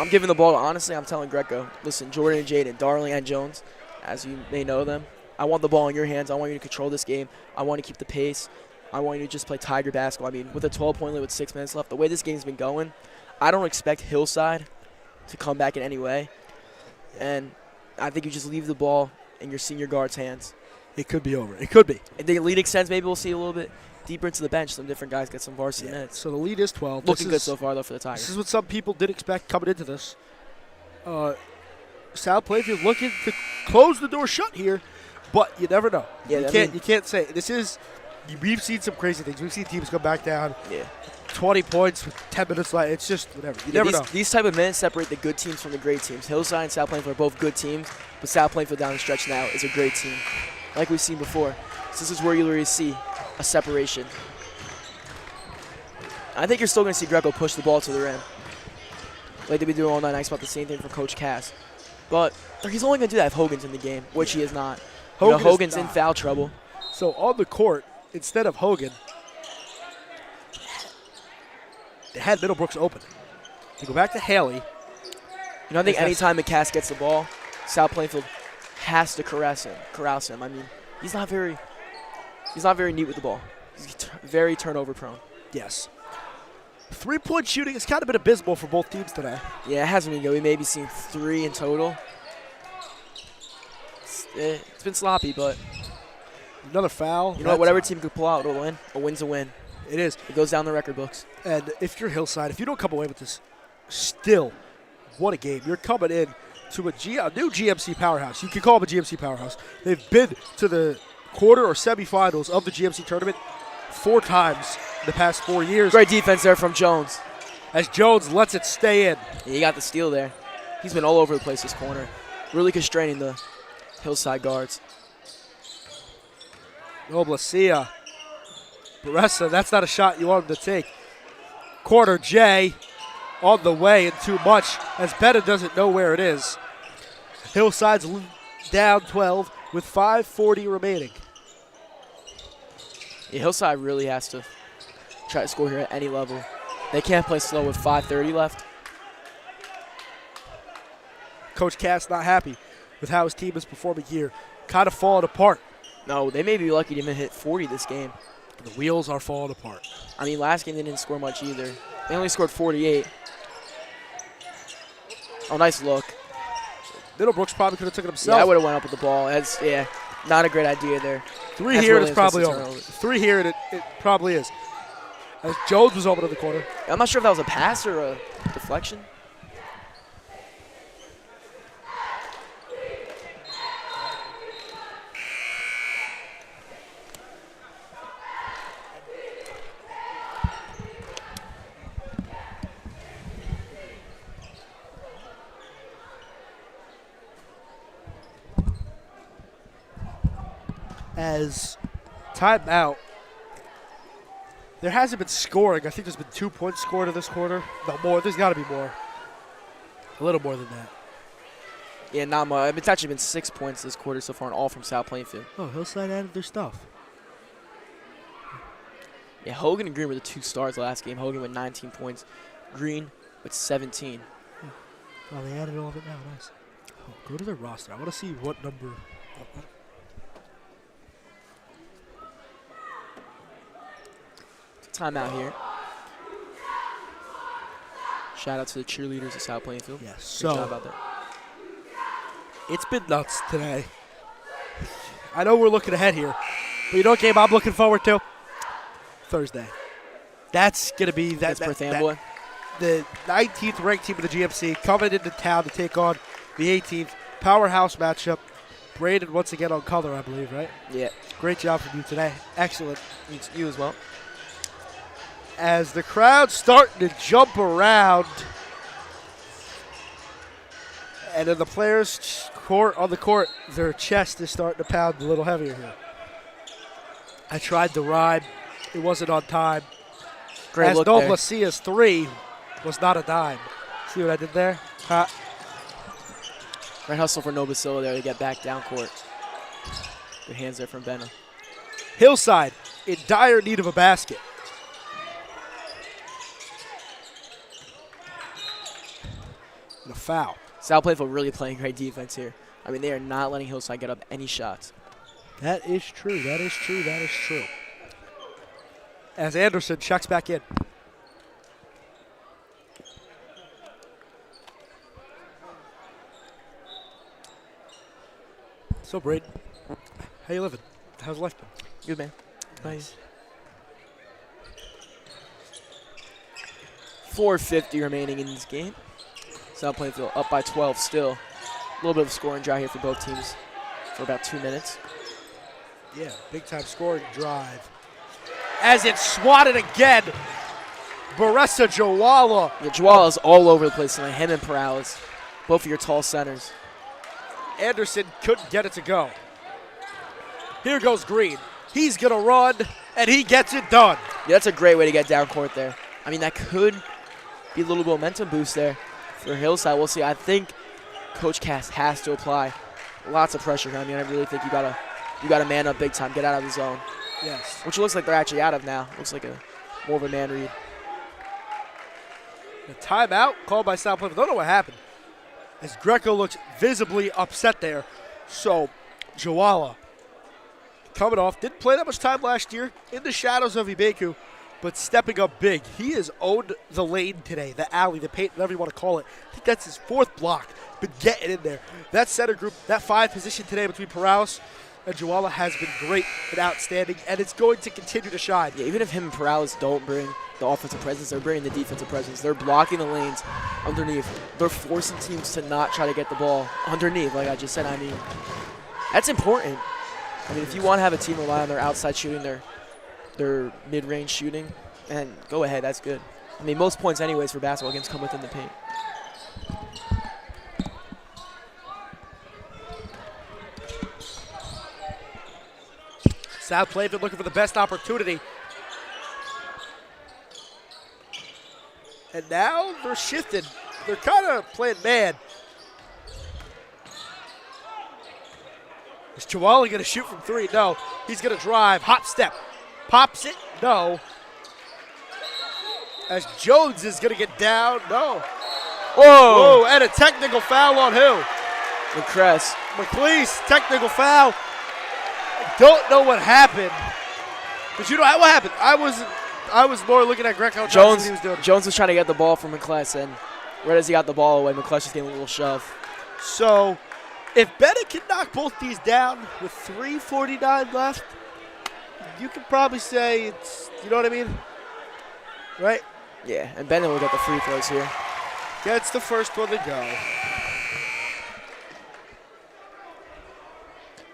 I'm giving the ball to, honestly, I'm telling Greco, listen, Jordan and Jaden, Darling and Jones, as you may know them, I want the ball in your hands. I want you to control this game. I want to keep the pace. I want you to just play Tiger basketball. I mean, with a 12-point lead with 6 minutes left, the way this game's been going, I don't expect Hillside to come back in any way. And I think you just leave the ball in your senior guard's hands. It could be over. It could be. If the lead extends, maybe we'll see a little bit deeper into the bench. Some different guys get some varsity minutes. So the lead is 12. Looking good so far, though, for the Tigers. This is what some people did expect coming into this. South Plainfield looking to close the door shut here, but you never know. Yeah, you can't say. We've seen some crazy things. We've seen teams come back down. Yeah. 20 points with 10 minutes left. It's just whatever. You never know. These type of minutes separate the good teams from the great teams. Hillside and South Plainfield are both good teams, but South Plainfield down the stretch now is a great team, like we've seen before. So this is where you really see a separation. I think you're still going to see Greco push the ball to the rim, like they've been doing all night. I expect the same thing from Coach Cass. But he's only going to do that if Hogan's in the game, which he is not. Hogan's in foul trouble. So on the court, instead of Hogan, they had Middlebrooks open. You go back to Haley. I think anytime McCass gets the ball, South Plainfield has to corral him. I mean, he's not very neat with the ball. He's very turnover prone. Yes. 3-point shooting has kind of been abysmal for both teams today. Yeah, it hasn't been good. We maybe seen 3 in total. It's been sloppy, but another foul. You know what? Whatever team could pull out, it'll win. A win's a win. It is. It goes down the record books. And if you're Hillside, if you don't come away with this, still, what a game. You're coming in to a new GMC powerhouse. You can call them a GMC powerhouse. They've been to the quarter or semifinals of the GMC tournament 4 times in the past 4 years. Great defense there from Jones. As Jones lets it stay in. Yeah, he got the steal there. He's been all over the place this corner, really constraining the Hillside guards. Noblacia. Baressa, that's not a shot you want him to take. Corner J on the way and too much as Betta doesn't know where it is. Hillside's down 12 with 5:40 remaining. Yeah, Hillside really has to try to score here at any level. They can't play slow with 5:30 left. Coach Cass not happy with how his team is performing here. Kind of falling apart. No, they may be lucky to even hit 40 this game. The wheels are falling apart. I mean, last game they didn't score much either. They only scored 48. Oh, nice look. Middlebrooks probably could have taken it himself. Yeah, I would have went up with the ball. Not a great idea there. 3 here, and it's probably over. 3 here, and it probably is. As Jones was open in the corner. I'm not sure if that was a pass or a deflection. As timeout, there hasn't been scoring. I think there's been 2 points scored in this quarter. No more. There's got to be more. A little more than that. Yeah, not much. It's actually been 6 points this quarter so far, and all from South Plainfield. Oh, Hillside added their stuff. Yeah, Hogan and Green were the 2 stars last game. Hogan with 19 points. Green with 17. Oh, they added all of it now. Nice. Oh, go to their roster. I want to see what number. Timeout here. Shout out to the cheerleaders at South Plainfield. Yes. So job out there. It's been nuts today. I know we're looking ahead here, but you know what game I'm looking forward to? Thursday. That's gonna be the 19th ranked team of the GMC coming into town to take on the 18th powerhouse matchup. Braden once again on color, I believe, right? Yeah. Great job from you today. Excellent. You as well. As the crowd's starting to jump around, and in the players' court on the court, their chest is starting to pound a little heavier here. I tried to rhyme. It wasn't on time. Great look there. As Noblacia's 3 was not a dime. See what I did there? Great hustle for Nobacilla there to get back down court. Good hands there from Benna. Hillside in dire need of a basket. And a foul. South Plainfield really playing great defense here. I mean, they are not letting Hillside get up any shots. That is true. That is true. That is true. As Anderson checks back in. So, Braden, how you living? How's life been? Good, man. Nice. 4:50 remaining in this game. South Plainfield up by 12 still. A little bit of a scoring drought here for both teams for about 2 minutes. Yeah, big-time scoring drive. As it's swatted again, Baressa Jawala. Yeah, Jawala's all over the place tonight. Him and Perales, both of your tall centers. Anderson couldn't get it to go. Here goes Green. He's going to run, and he gets it done. Yeah, that's a great way to get down court there. I mean, that could be a little momentum boost there for Hillside. We'll see. I think Coach Cass has to apply lots of pressure. I mean, I really think you gotta man up big time, get out of the zone. Yes. Which looks like they're actually out of now. Looks like more of a man read. The timeout called by South Plainfield. Don't know what happened. As Greco looks visibly upset there. So, Jawala coming off. Didn't play that much time last year in the shadows of Ibeku, but stepping up big. He has owned the lane today, the alley, the paint, whatever you want to call it. I think that's his 4th block. Been getting in there. That center group, that 5 position today between Perales and Jawala has been great and outstanding, and it's going to continue to shine. Yeah, even if him and Perales don't bring the offensive presence, they're bringing the defensive presence. They're blocking the lanes underneath. They're forcing teams to not try to get the ball underneath, like I just said. I mean, that's important. I mean, if you want to have a team rely on their outside shooting, their mid-range shooting, and go ahead, that's good. I mean, most points anyways for basketball games come within the paint. South Plainfield looking for the best opportunity. And now they're shifted. They're kind of playing man. Is Jawala going to shoot from 3? No. He's going to drive. Hop step. Pops it. No. As Jones is going to get down. No. Whoa. Whoa, and a technical foul on who? McCress. McLeese, technical foul. I don't know what happened. But you know what happened? I was more looking at Greco. Jones, he was doing. Jones was trying to get the ball from McCless, and right as he got the ball away, McCless just gave him a little shove. So, if Bennett can knock both these down with 3:49 left, you can probably say it's, you know what I mean? Right? Yeah, and Bennett will get the free throws here. Gets the first one to go.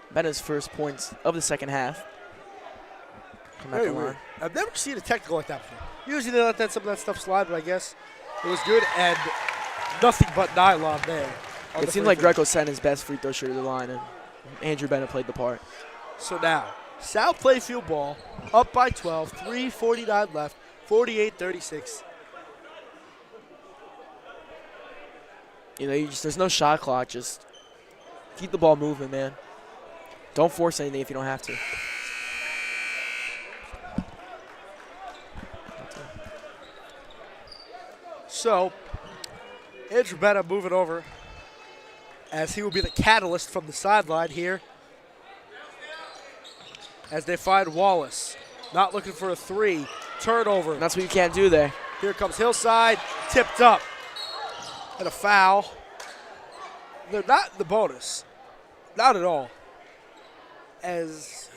Bennett's first points of the second half. Come at the line. I've never seen a technical like that before. Usually they let some of that stuff slide, but I guess it was good and nothing but nylon there. It seemed like Greco sent his best free throw shooter to the line, and Andrew Bennett played the part. So now, South Plainfield ball, up by 12, 3:49 left, 48-36. You know, there's no shot clock. Just keep the ball moving, man. Don't force anything if you don't have to. So, Andrew Bennett moving over as he will be the catalyst from the sideline here as they find Wallace. Not looking for a 3. Turnover. And that's what you can't do there. Here comes Hillside. Tipped up. And a foul. They're not in the bonus. Not at all. As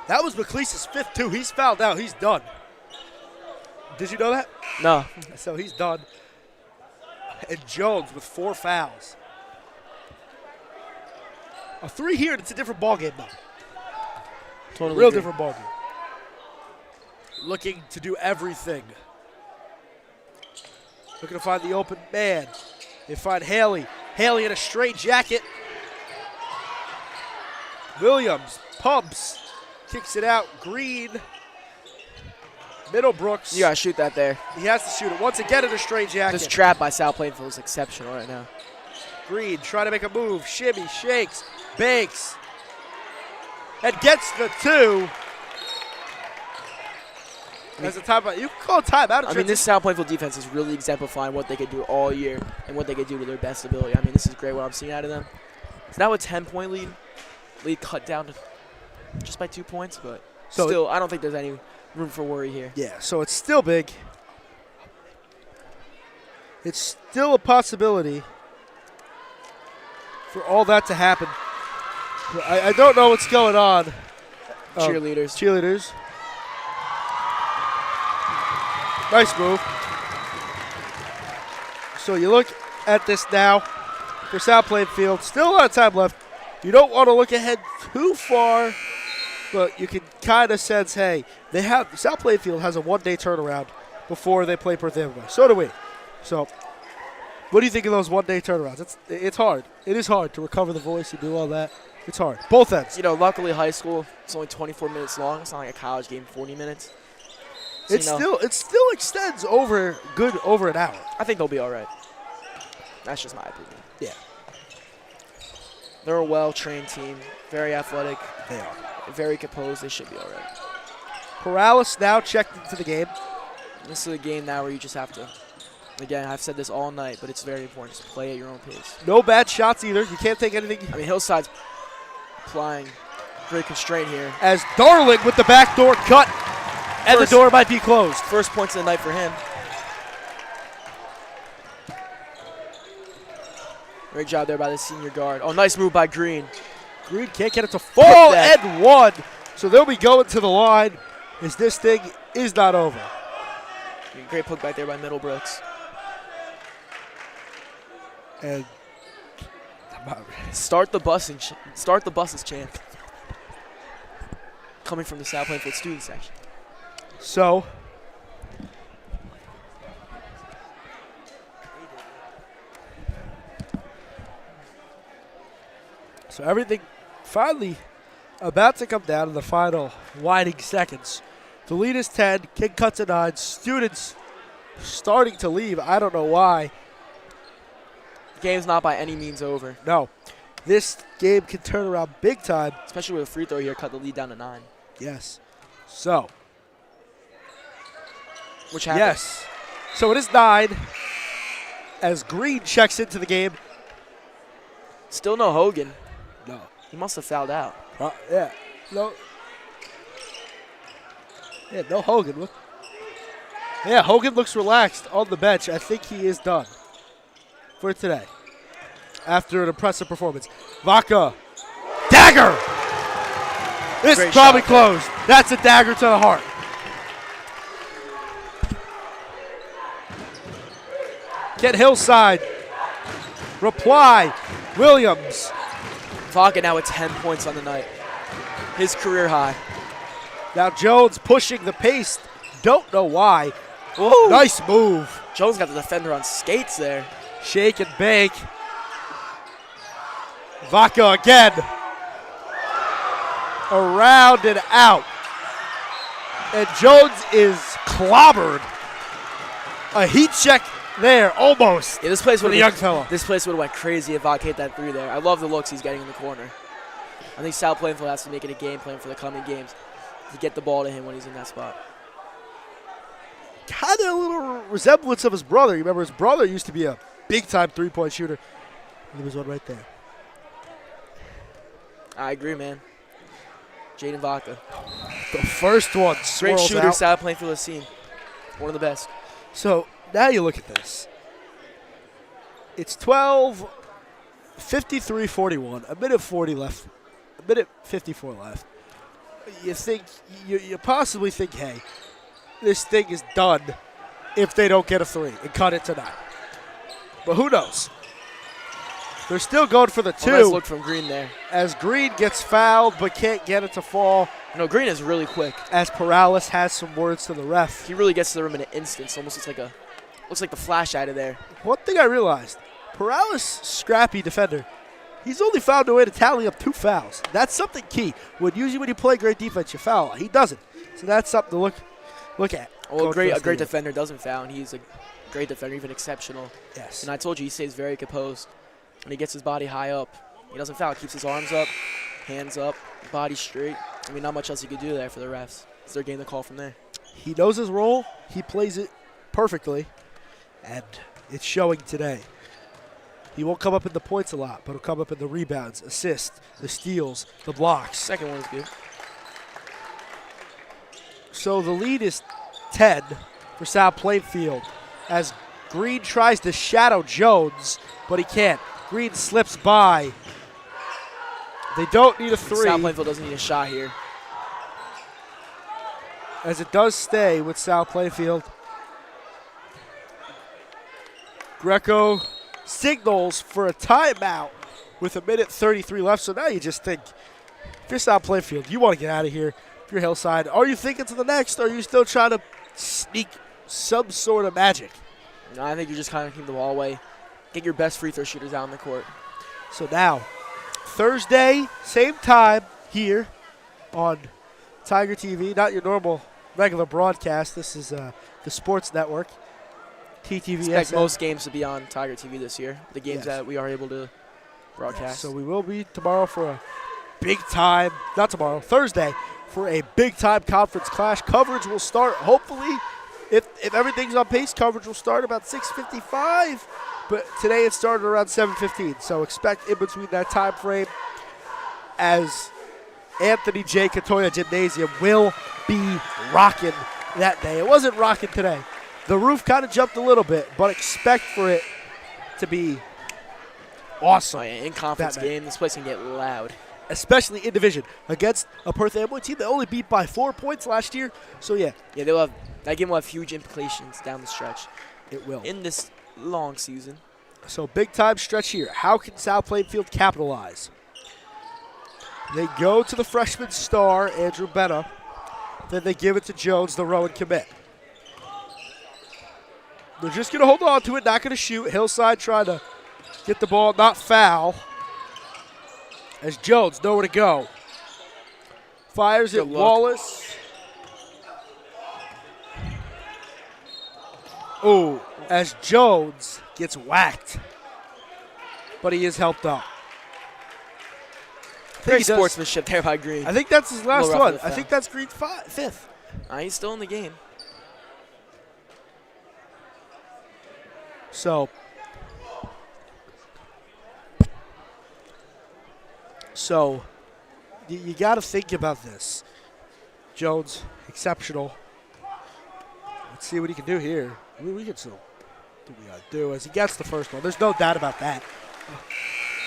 that was McLeese's 5th, too. He's fouled out. He's done. Did you know that? No. So he's done. And Jones with 4 fouls. A 3 here, and it's a different ballgame now. Totally Real agree. different ballgame. Looking to do everything. Looking to find the open man. They find Haley. Haley in a straight jacket. Williams pumps. Kicks it out. Green. Middlebrooks. You gotta shoot that there. He has to shoot it. Once again in a straight jacket. This trap by South Plainfield is exceptional right now. Green trying to make a move. Shimmy, shakes, banks. And gets the 2. As a timeout, you can call it timeout. I mean, this South Plainfield defense is really exemplifying what they could do all year and what they could do to their best ability. I mean, this is great what I'm seeing out of them. It's now a 10-point lead. Lead cut down to just by 2 points, but still, I don't think there's any room for worry here. Yeah, so it's still big. It's still a possibility for all that to happen. I don't know what's going on. Cheerleaders. Cheerleaders. Nice move. So you look at this now for South Plainfield. Still a lot of time left. You don't want to look ahead too far, but you can kind of sense, hey, South Plainfield has a one-day turnaround before they play Perth Amboy. So do we. So what do you think of those one-day turnarounds? It's hard. It is hard to recover the voice and do all that. It's hard. Both ends. You know, luckily high school, it's only 24 minutes long. It's not like a college game, 40 minutes. So, it still extends over an hour. I think they'll be all right. That's just my opinion. Yeah. They're a well-trained team, very athletic. They are. Very composed. They should be all right. Corrales now checked into the game. This is a game now where you just have to, again, I've said this all night, but it's very important. Just play at your own pace. No bad shots either. You can't take anything. I mean, Hillside's applying great constraint here. As Darling with the backdoor cut, and the door might be closed. First points of the night for him. Great job there by the senior guard. Oh, nice move by Green. Green can't get it to fall and one. So they'll be going to the line as this thing is not over. Great put back there by Middlebrooks. And start the buses chant. Coming from the South Plainfield student section. So everything finally about to come down in the final winding seconds. The lead is 10. King cuts to 9. Students starting to leave. I don't know why. The game's not by any means over. No. This game can turn around big time. Especially with a free throw here, cut the lead down to 9. Yes. So. Which happened? Yes. So it is 9 as Green checks into the game. Still no Hogan. No. He must have fouled out. Yeah. No. Yeah, no Hogan. Look. Yeah, Hogan looks relaxed on the bench. I think he is done for today after an impressive performance. Vaca. Dagger! This is probably closed. That's a dagger to the heart. Get Hillside. Reply. Williams. Vaca now with 10 points on the night. His career high. Now Jones pushing the pace. Don't know why. Whoa. Nice move. Jones got the defender on skates there. Shake and bake. Vaca again. Around and out. And Jones is clobbered. A heat check there, almost. Yeah, this place would have went crazy if Vaca hit that 3 there. I love the looks he's getting in the corner. I think South Plainfield has to make it a game plan for the coming games to get the ball to him when he's in that spot. Kind of a little resemblance of his brother. You remember his brother used to be a big-time three-point shooter. And there was one right there. I agree, man. Jaden Vaca. The first one Great shooter out. South Plainfield has seen. One of the best. So now you look at this. It's 12, 53-41, a minute 40 left, a minute 54 left. You possibly think, hey, this thing is done if they don't get a 3 and cut it to 9. But who knows? They're still going for the 2. Nice look from Green there. As Green gets fouled but can't get it to fall. No, Green is really quick. As Perales has some words to the ref. He really gets to the rim in an instant. It's almost looks like the flash out of there. One thing I realized, Perales, scrappy defender. He's only found a way to tally up 2 fouls. That's something key. Usually when you play great defense, you foul. He doesn't. So that's something to look at. Well, a great defender doesn't foul, and he's a great defender, even exceptional. Yes. And I told you, he stays very composed. When he gets his body high up, he doesn't foul. He keeps his arms up, hands up, body straight. I mean, not much else he could do there for the refs. It's their game to call from there. He knows his role. He plays it perfectly, and it's showing today. He won't come up in the points a lot, but he'll come up in the rebounds, assists, the steals, the blocks. Second one is good. So the lead is 10 for South Plainfield as Green tries to shadow Jones, but he can't. Green slips by. They don't need a three. South Plainfield doesn't need a shot here. As it does stay with South Plainfield. Greco signals for a timeout with 1:33 left. So now you just think, if you're South Plainfield, you want to get out of here. If you're Hillside, are you thinking to the next, or are you still trying to sneak some sort of magic? No, I think you're just kind of keeping the ball away. Get your best free throw shooters out on the court. So now, Thursday, same time here on Tiger TV, not your normal regular broadcast. This is the Sports Network, TTVS. Expect most games to be on Tiger TV this year, the games that we are able to broadcast. Yes, so we will be tomorrow for a big time, not tomorrow, Thursday, for a big time conference clash. Coverage will start, hopefully, if everything's on pace, coverage will start about 6:55. But today it started around 7:15, so expect in between that time frame as Anthony J. Katoya Gymnasium will be rocking that day. It wasn't rocking today. The roof kind of jumped a little bit, but expect for it to be awesome. Oh, yeah, in conference game, this place can get loud. Especially in division against a Perth Amboy team that only beat by 4 points last year. So, yeah. Yeah, that game will have huge implications down the stretch. It will. In this long season. So big time stretch here. How can South Plainfield capitalize? They go to the freshman star, Andrew Benna. Then they give it to Jones, the Rowan commit. They're just going to hold on to it, not going to shoot. Hillside trying to get the ball, not foul. As Jones, nowhere to go. Fires it, Wallace. Oh, as Jones gets whacked. But he is helped up. Great sportsmanship there by Green. I think that's his last one. I think that's Green's fifth. He's still in the game. So you got to think about this. Jones, exceptional. Let's see what he can do here. We can still do what we got to do as he gets the first one. There's no doubt about that.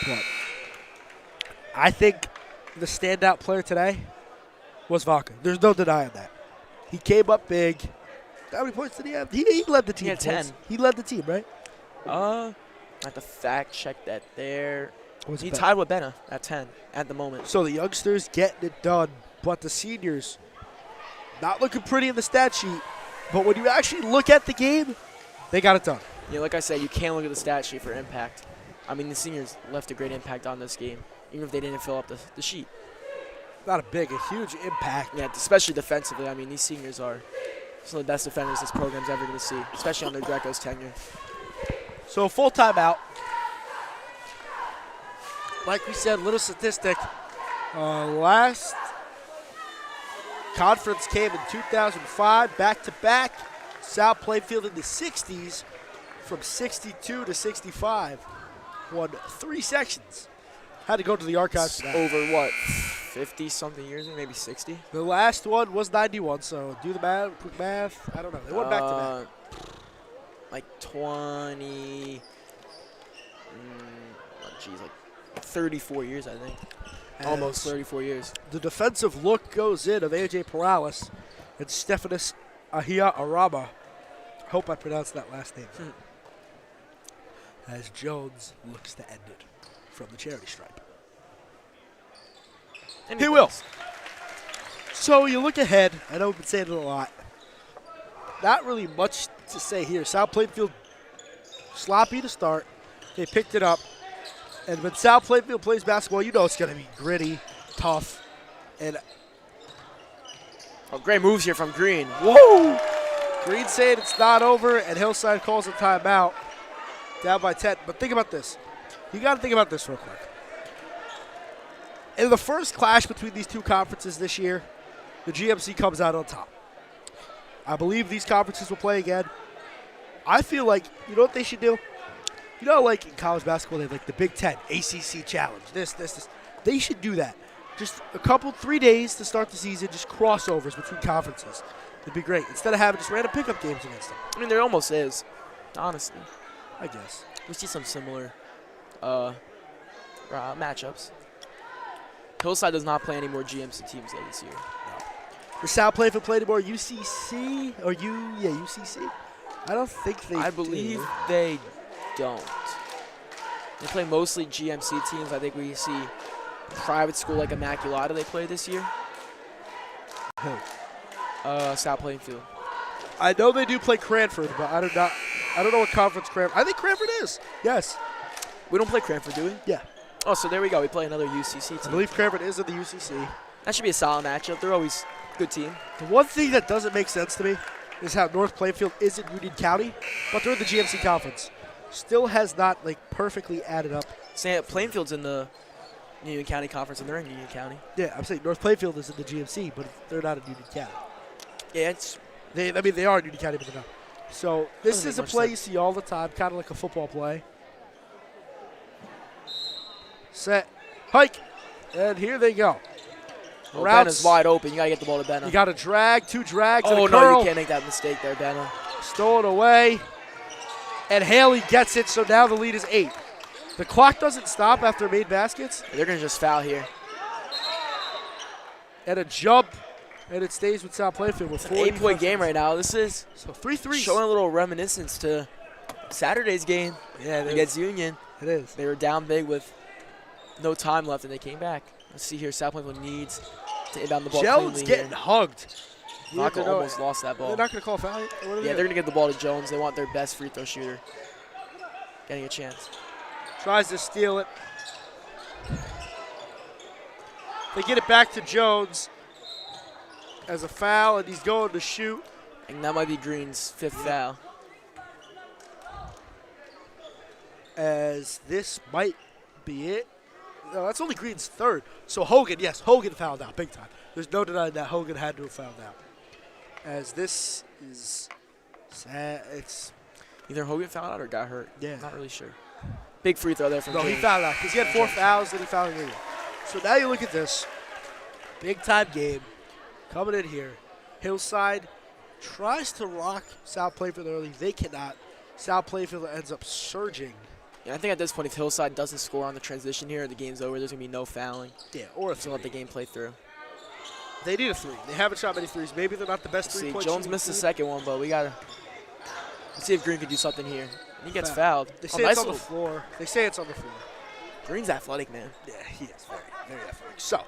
But I think the standout player today was Vaca. There's no denying that. He came up big. How many points did he have? He led the team. He had 10. He led the team, right? I have to fact check that there. He Ben? tied with Benna at 10 at the moment. So the youngsters getting it done, but the seniors not looking pretty in the stat sheet. But when you actually look at the game, they got it done. Yeah, like I said, you can't look at the stat sheet for impact. I mean, the seniors left a great impact on this game, even if they didn't fill up the sheet. Not a huge impact. Yeah, especially defensively. I mean, these seniors are some of the best defenders this program's ever going to see, especially under Greco's tenure. So full timeout. Like we said, little statistic. Last conference came in 2005, back-to-back. South Plainfield in the 60s from 62 to 65. Won 3 sections. Had to go to the archives for that. Over what, 50-something years, maybe 60? The last one was 91, so do the math, quick math. I don't know. They went back-to-back. Like 20, like 34 years, I think. Almost 34 years. The defensive look goes in of AJ Perales and Stephanus Ahia Arama. Hope I pronounced that last name. As Jones looks to end it from the charity stripe. And he will. So you look ahead. I know we've been saying it a lot. Not really much to say here. South Plainfield sloppy to start. They picked it up. And when South Plainfield plays basketball, you know it's going to be gritty, tough, and great moves here from Green. Whoa! Green saying it's not over, and Hillside calls a timeout. Down by 10. But think about this. You got to think about this real quick. In the first clash between these two conferences this year, the GMC comes out on top. I believe these conferences will play again. I feel like, you know what they should do? You know, like in college basketball, they have like the Big Ten, ACC Challenge, this. They should do that. Just 3 days to start the season, just crossovers between conferences. It'd be great. Instead of having just random pickup games against them. I mean, there almost is, honestly. I guess. We see some similar matchups. Hillside does not play any more GMC teams though this year. No. Does South Plainfield play any more UCC or UCC? I don't think they I believe they don't. They play mostly GMC teams. I think we see private school like Immaculata they play this year. Who? South Plainfield. I know they do play Cranford, but I don't know what conference Cranford. I think Cranford is. Yes. We don't play Cranford, do we? Yeah. Oh, so there we go. We play another UCC team. I believe Cranford is in the UCC. That should be a solid matchup. They're always a good team. The one thing that doesn't make sense to me is how North Plainfield is in Union County, but they're in the GMC conference. Still has not perfectly added up. Plainfield's in the Union County Conference, and they're in Union County. Yeah, I'm saying North Plainfield is in the GMC, but they're not in Union County. Yeah, they are in Union County, but they're not. So this is a play you see all the time, kind of like a football play. Set, hike, and here they go. Oh, Ben is wide open. You got to get the ball to Ben. You got to drag, 2 drags, and a no, curl. you can't make that mistake there, Ben. Stolen away, and Haley gets it, so now the lead is 8. The clock doesn't stop after made baskets. They're going to just foul here. And a jump, and it stays with South Plainfield with 4. 8-point game right now. This is so 3 threes. Showing a little reminiscence to Saturday's game against Union. It is. They were down big with no time left, and they came back. Let's see here. South Plainfield needs to inbound the ball Jones getting here. hugged. Maka almost lost that ball. They're not going to call a foul? Yeah, they're going to give the ball to Jones. They want their best free throw shooter getting a chance. Tries to steal it. They get it back to Jones as a foul, and he's going to shoot. And that might be Green's 5th foul. As this might be it. No, that's only Green's 3rd. So Hogan fouled out big time. There's no denying that Hogan had to have fouled out. As this is sad. It's either Hogan fouled out or got hurt. Yeah. Not really sure. Big free throw there from he fouled out because he had 4 fouls, then he fouled again. So now you look at this. Big time game coming in here. Hillside tries to rock South Plainfield early. They cannot. South Plainfield ends up surging. Yeah, I think at this point, if Hillside doesn't score on the transition here, the game's over. There's going to be no fouling. Yeah, or a 3. So let the game play through. They need a 3. They haven't shot many 3s. Maybe they're not the best 3-point shooting. Jones missed the second one, but we got to see if Green can do something here. He gets fouled. They say it's on the floor. They say it's on the floor. Green's athletic, man. Yeah, he is very, very athletic. So,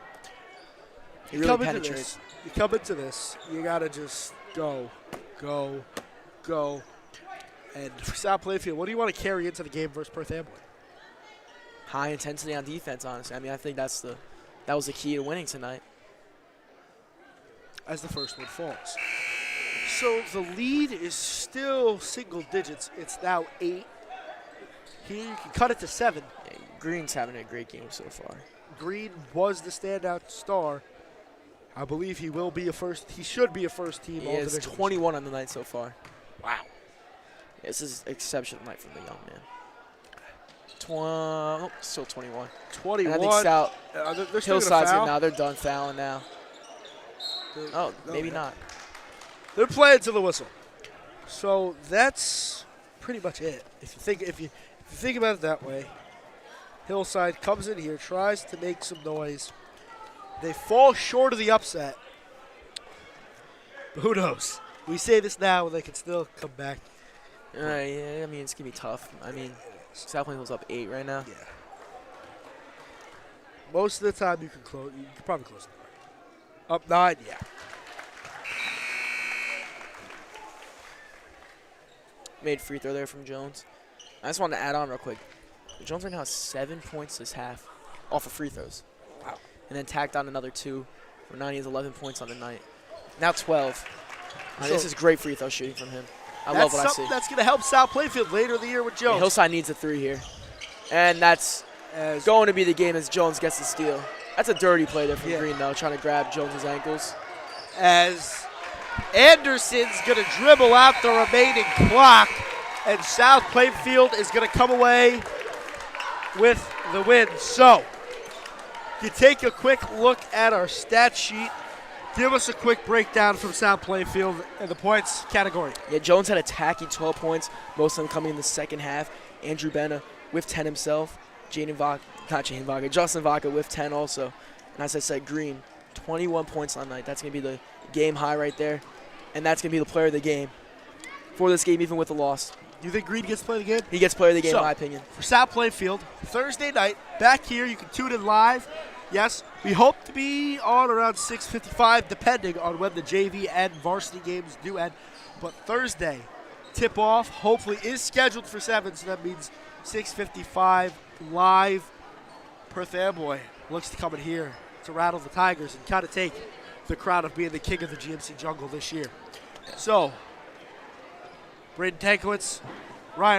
he really penetrates. You come into this, you got to just go. And for South Plainfield, what do you want to carry into the game versus Perth Amboy? High intensity on defense, honestly. I mean, I think that was the key to winning tonight. As the first one falls. So the lead is still single digits. It's now 8. He can cut it to 7. Yeah, Green's having a great game so far. Green was the standout star. I believe he will be he should be a first team. He has 21 on the night so far. Wow. This is an exceptional night from the young man. Still 21. 21. And I think South they're Hillside's in now. They're done fouling now. Maybe not. They're playing to the whistle. So that's pretty much it. If you think about it that way, Hillside comes in here, tries to make some noise. They fall short of the upset. But who knows? We say this now, and they can still come back. Yeah, I mean, it's going to be tough. I mean, South Plainfield's up 8 right now. Yeah. Most of the time, you can probably close the door. Up 9, yeah. Made free throw there from Jones. I just wanted to add on real quick. Jones right now has 7 points this half off of free throws. Wow. And then tacked on another 2. For 9, he has 11 points on the night. Now 12. This is great free throw shooting from him. I love what I see. That's going to help South Plainfield later in the year with Jones. Yeah, Hillside needs a 3 here. And that's going to be the game as Jones gets the steal. That's a dirty play there from Green, though, trying to grab Jones's ankles. As Anderson's going to dribble out the remaining clock, and South Plainfield is going to come away with the win. So, you take a quick look at our stat sheet. Give us a quick breakdown from South Plainfield in the points category. Yeah, Jones had a tacky 12 points, most of them coming in the second half. Andrew Benna with 10 himself. Justin Vaca with 10 also. And as I said, Green, 21 points on night. That's going to be the game high right there. And that's going to be the player of the game for this game, even with the loss. Do you think Green gets player of the game? He gets player of the game, in my opinion. For South Plainfield, Thursday night, back here, you can tune in live. Yes, we hope to be on around 6:55, depending on when the JV and varsity games do end. But Thursday, tip-off, hopefully, is scheduled for 7, so that means 6:55 live. Perth Amboy looks to come in here to rattle the Tigers and kind of take the crown of being the king of the GMC jungle this year. So, Braden Tankowitz, Ryan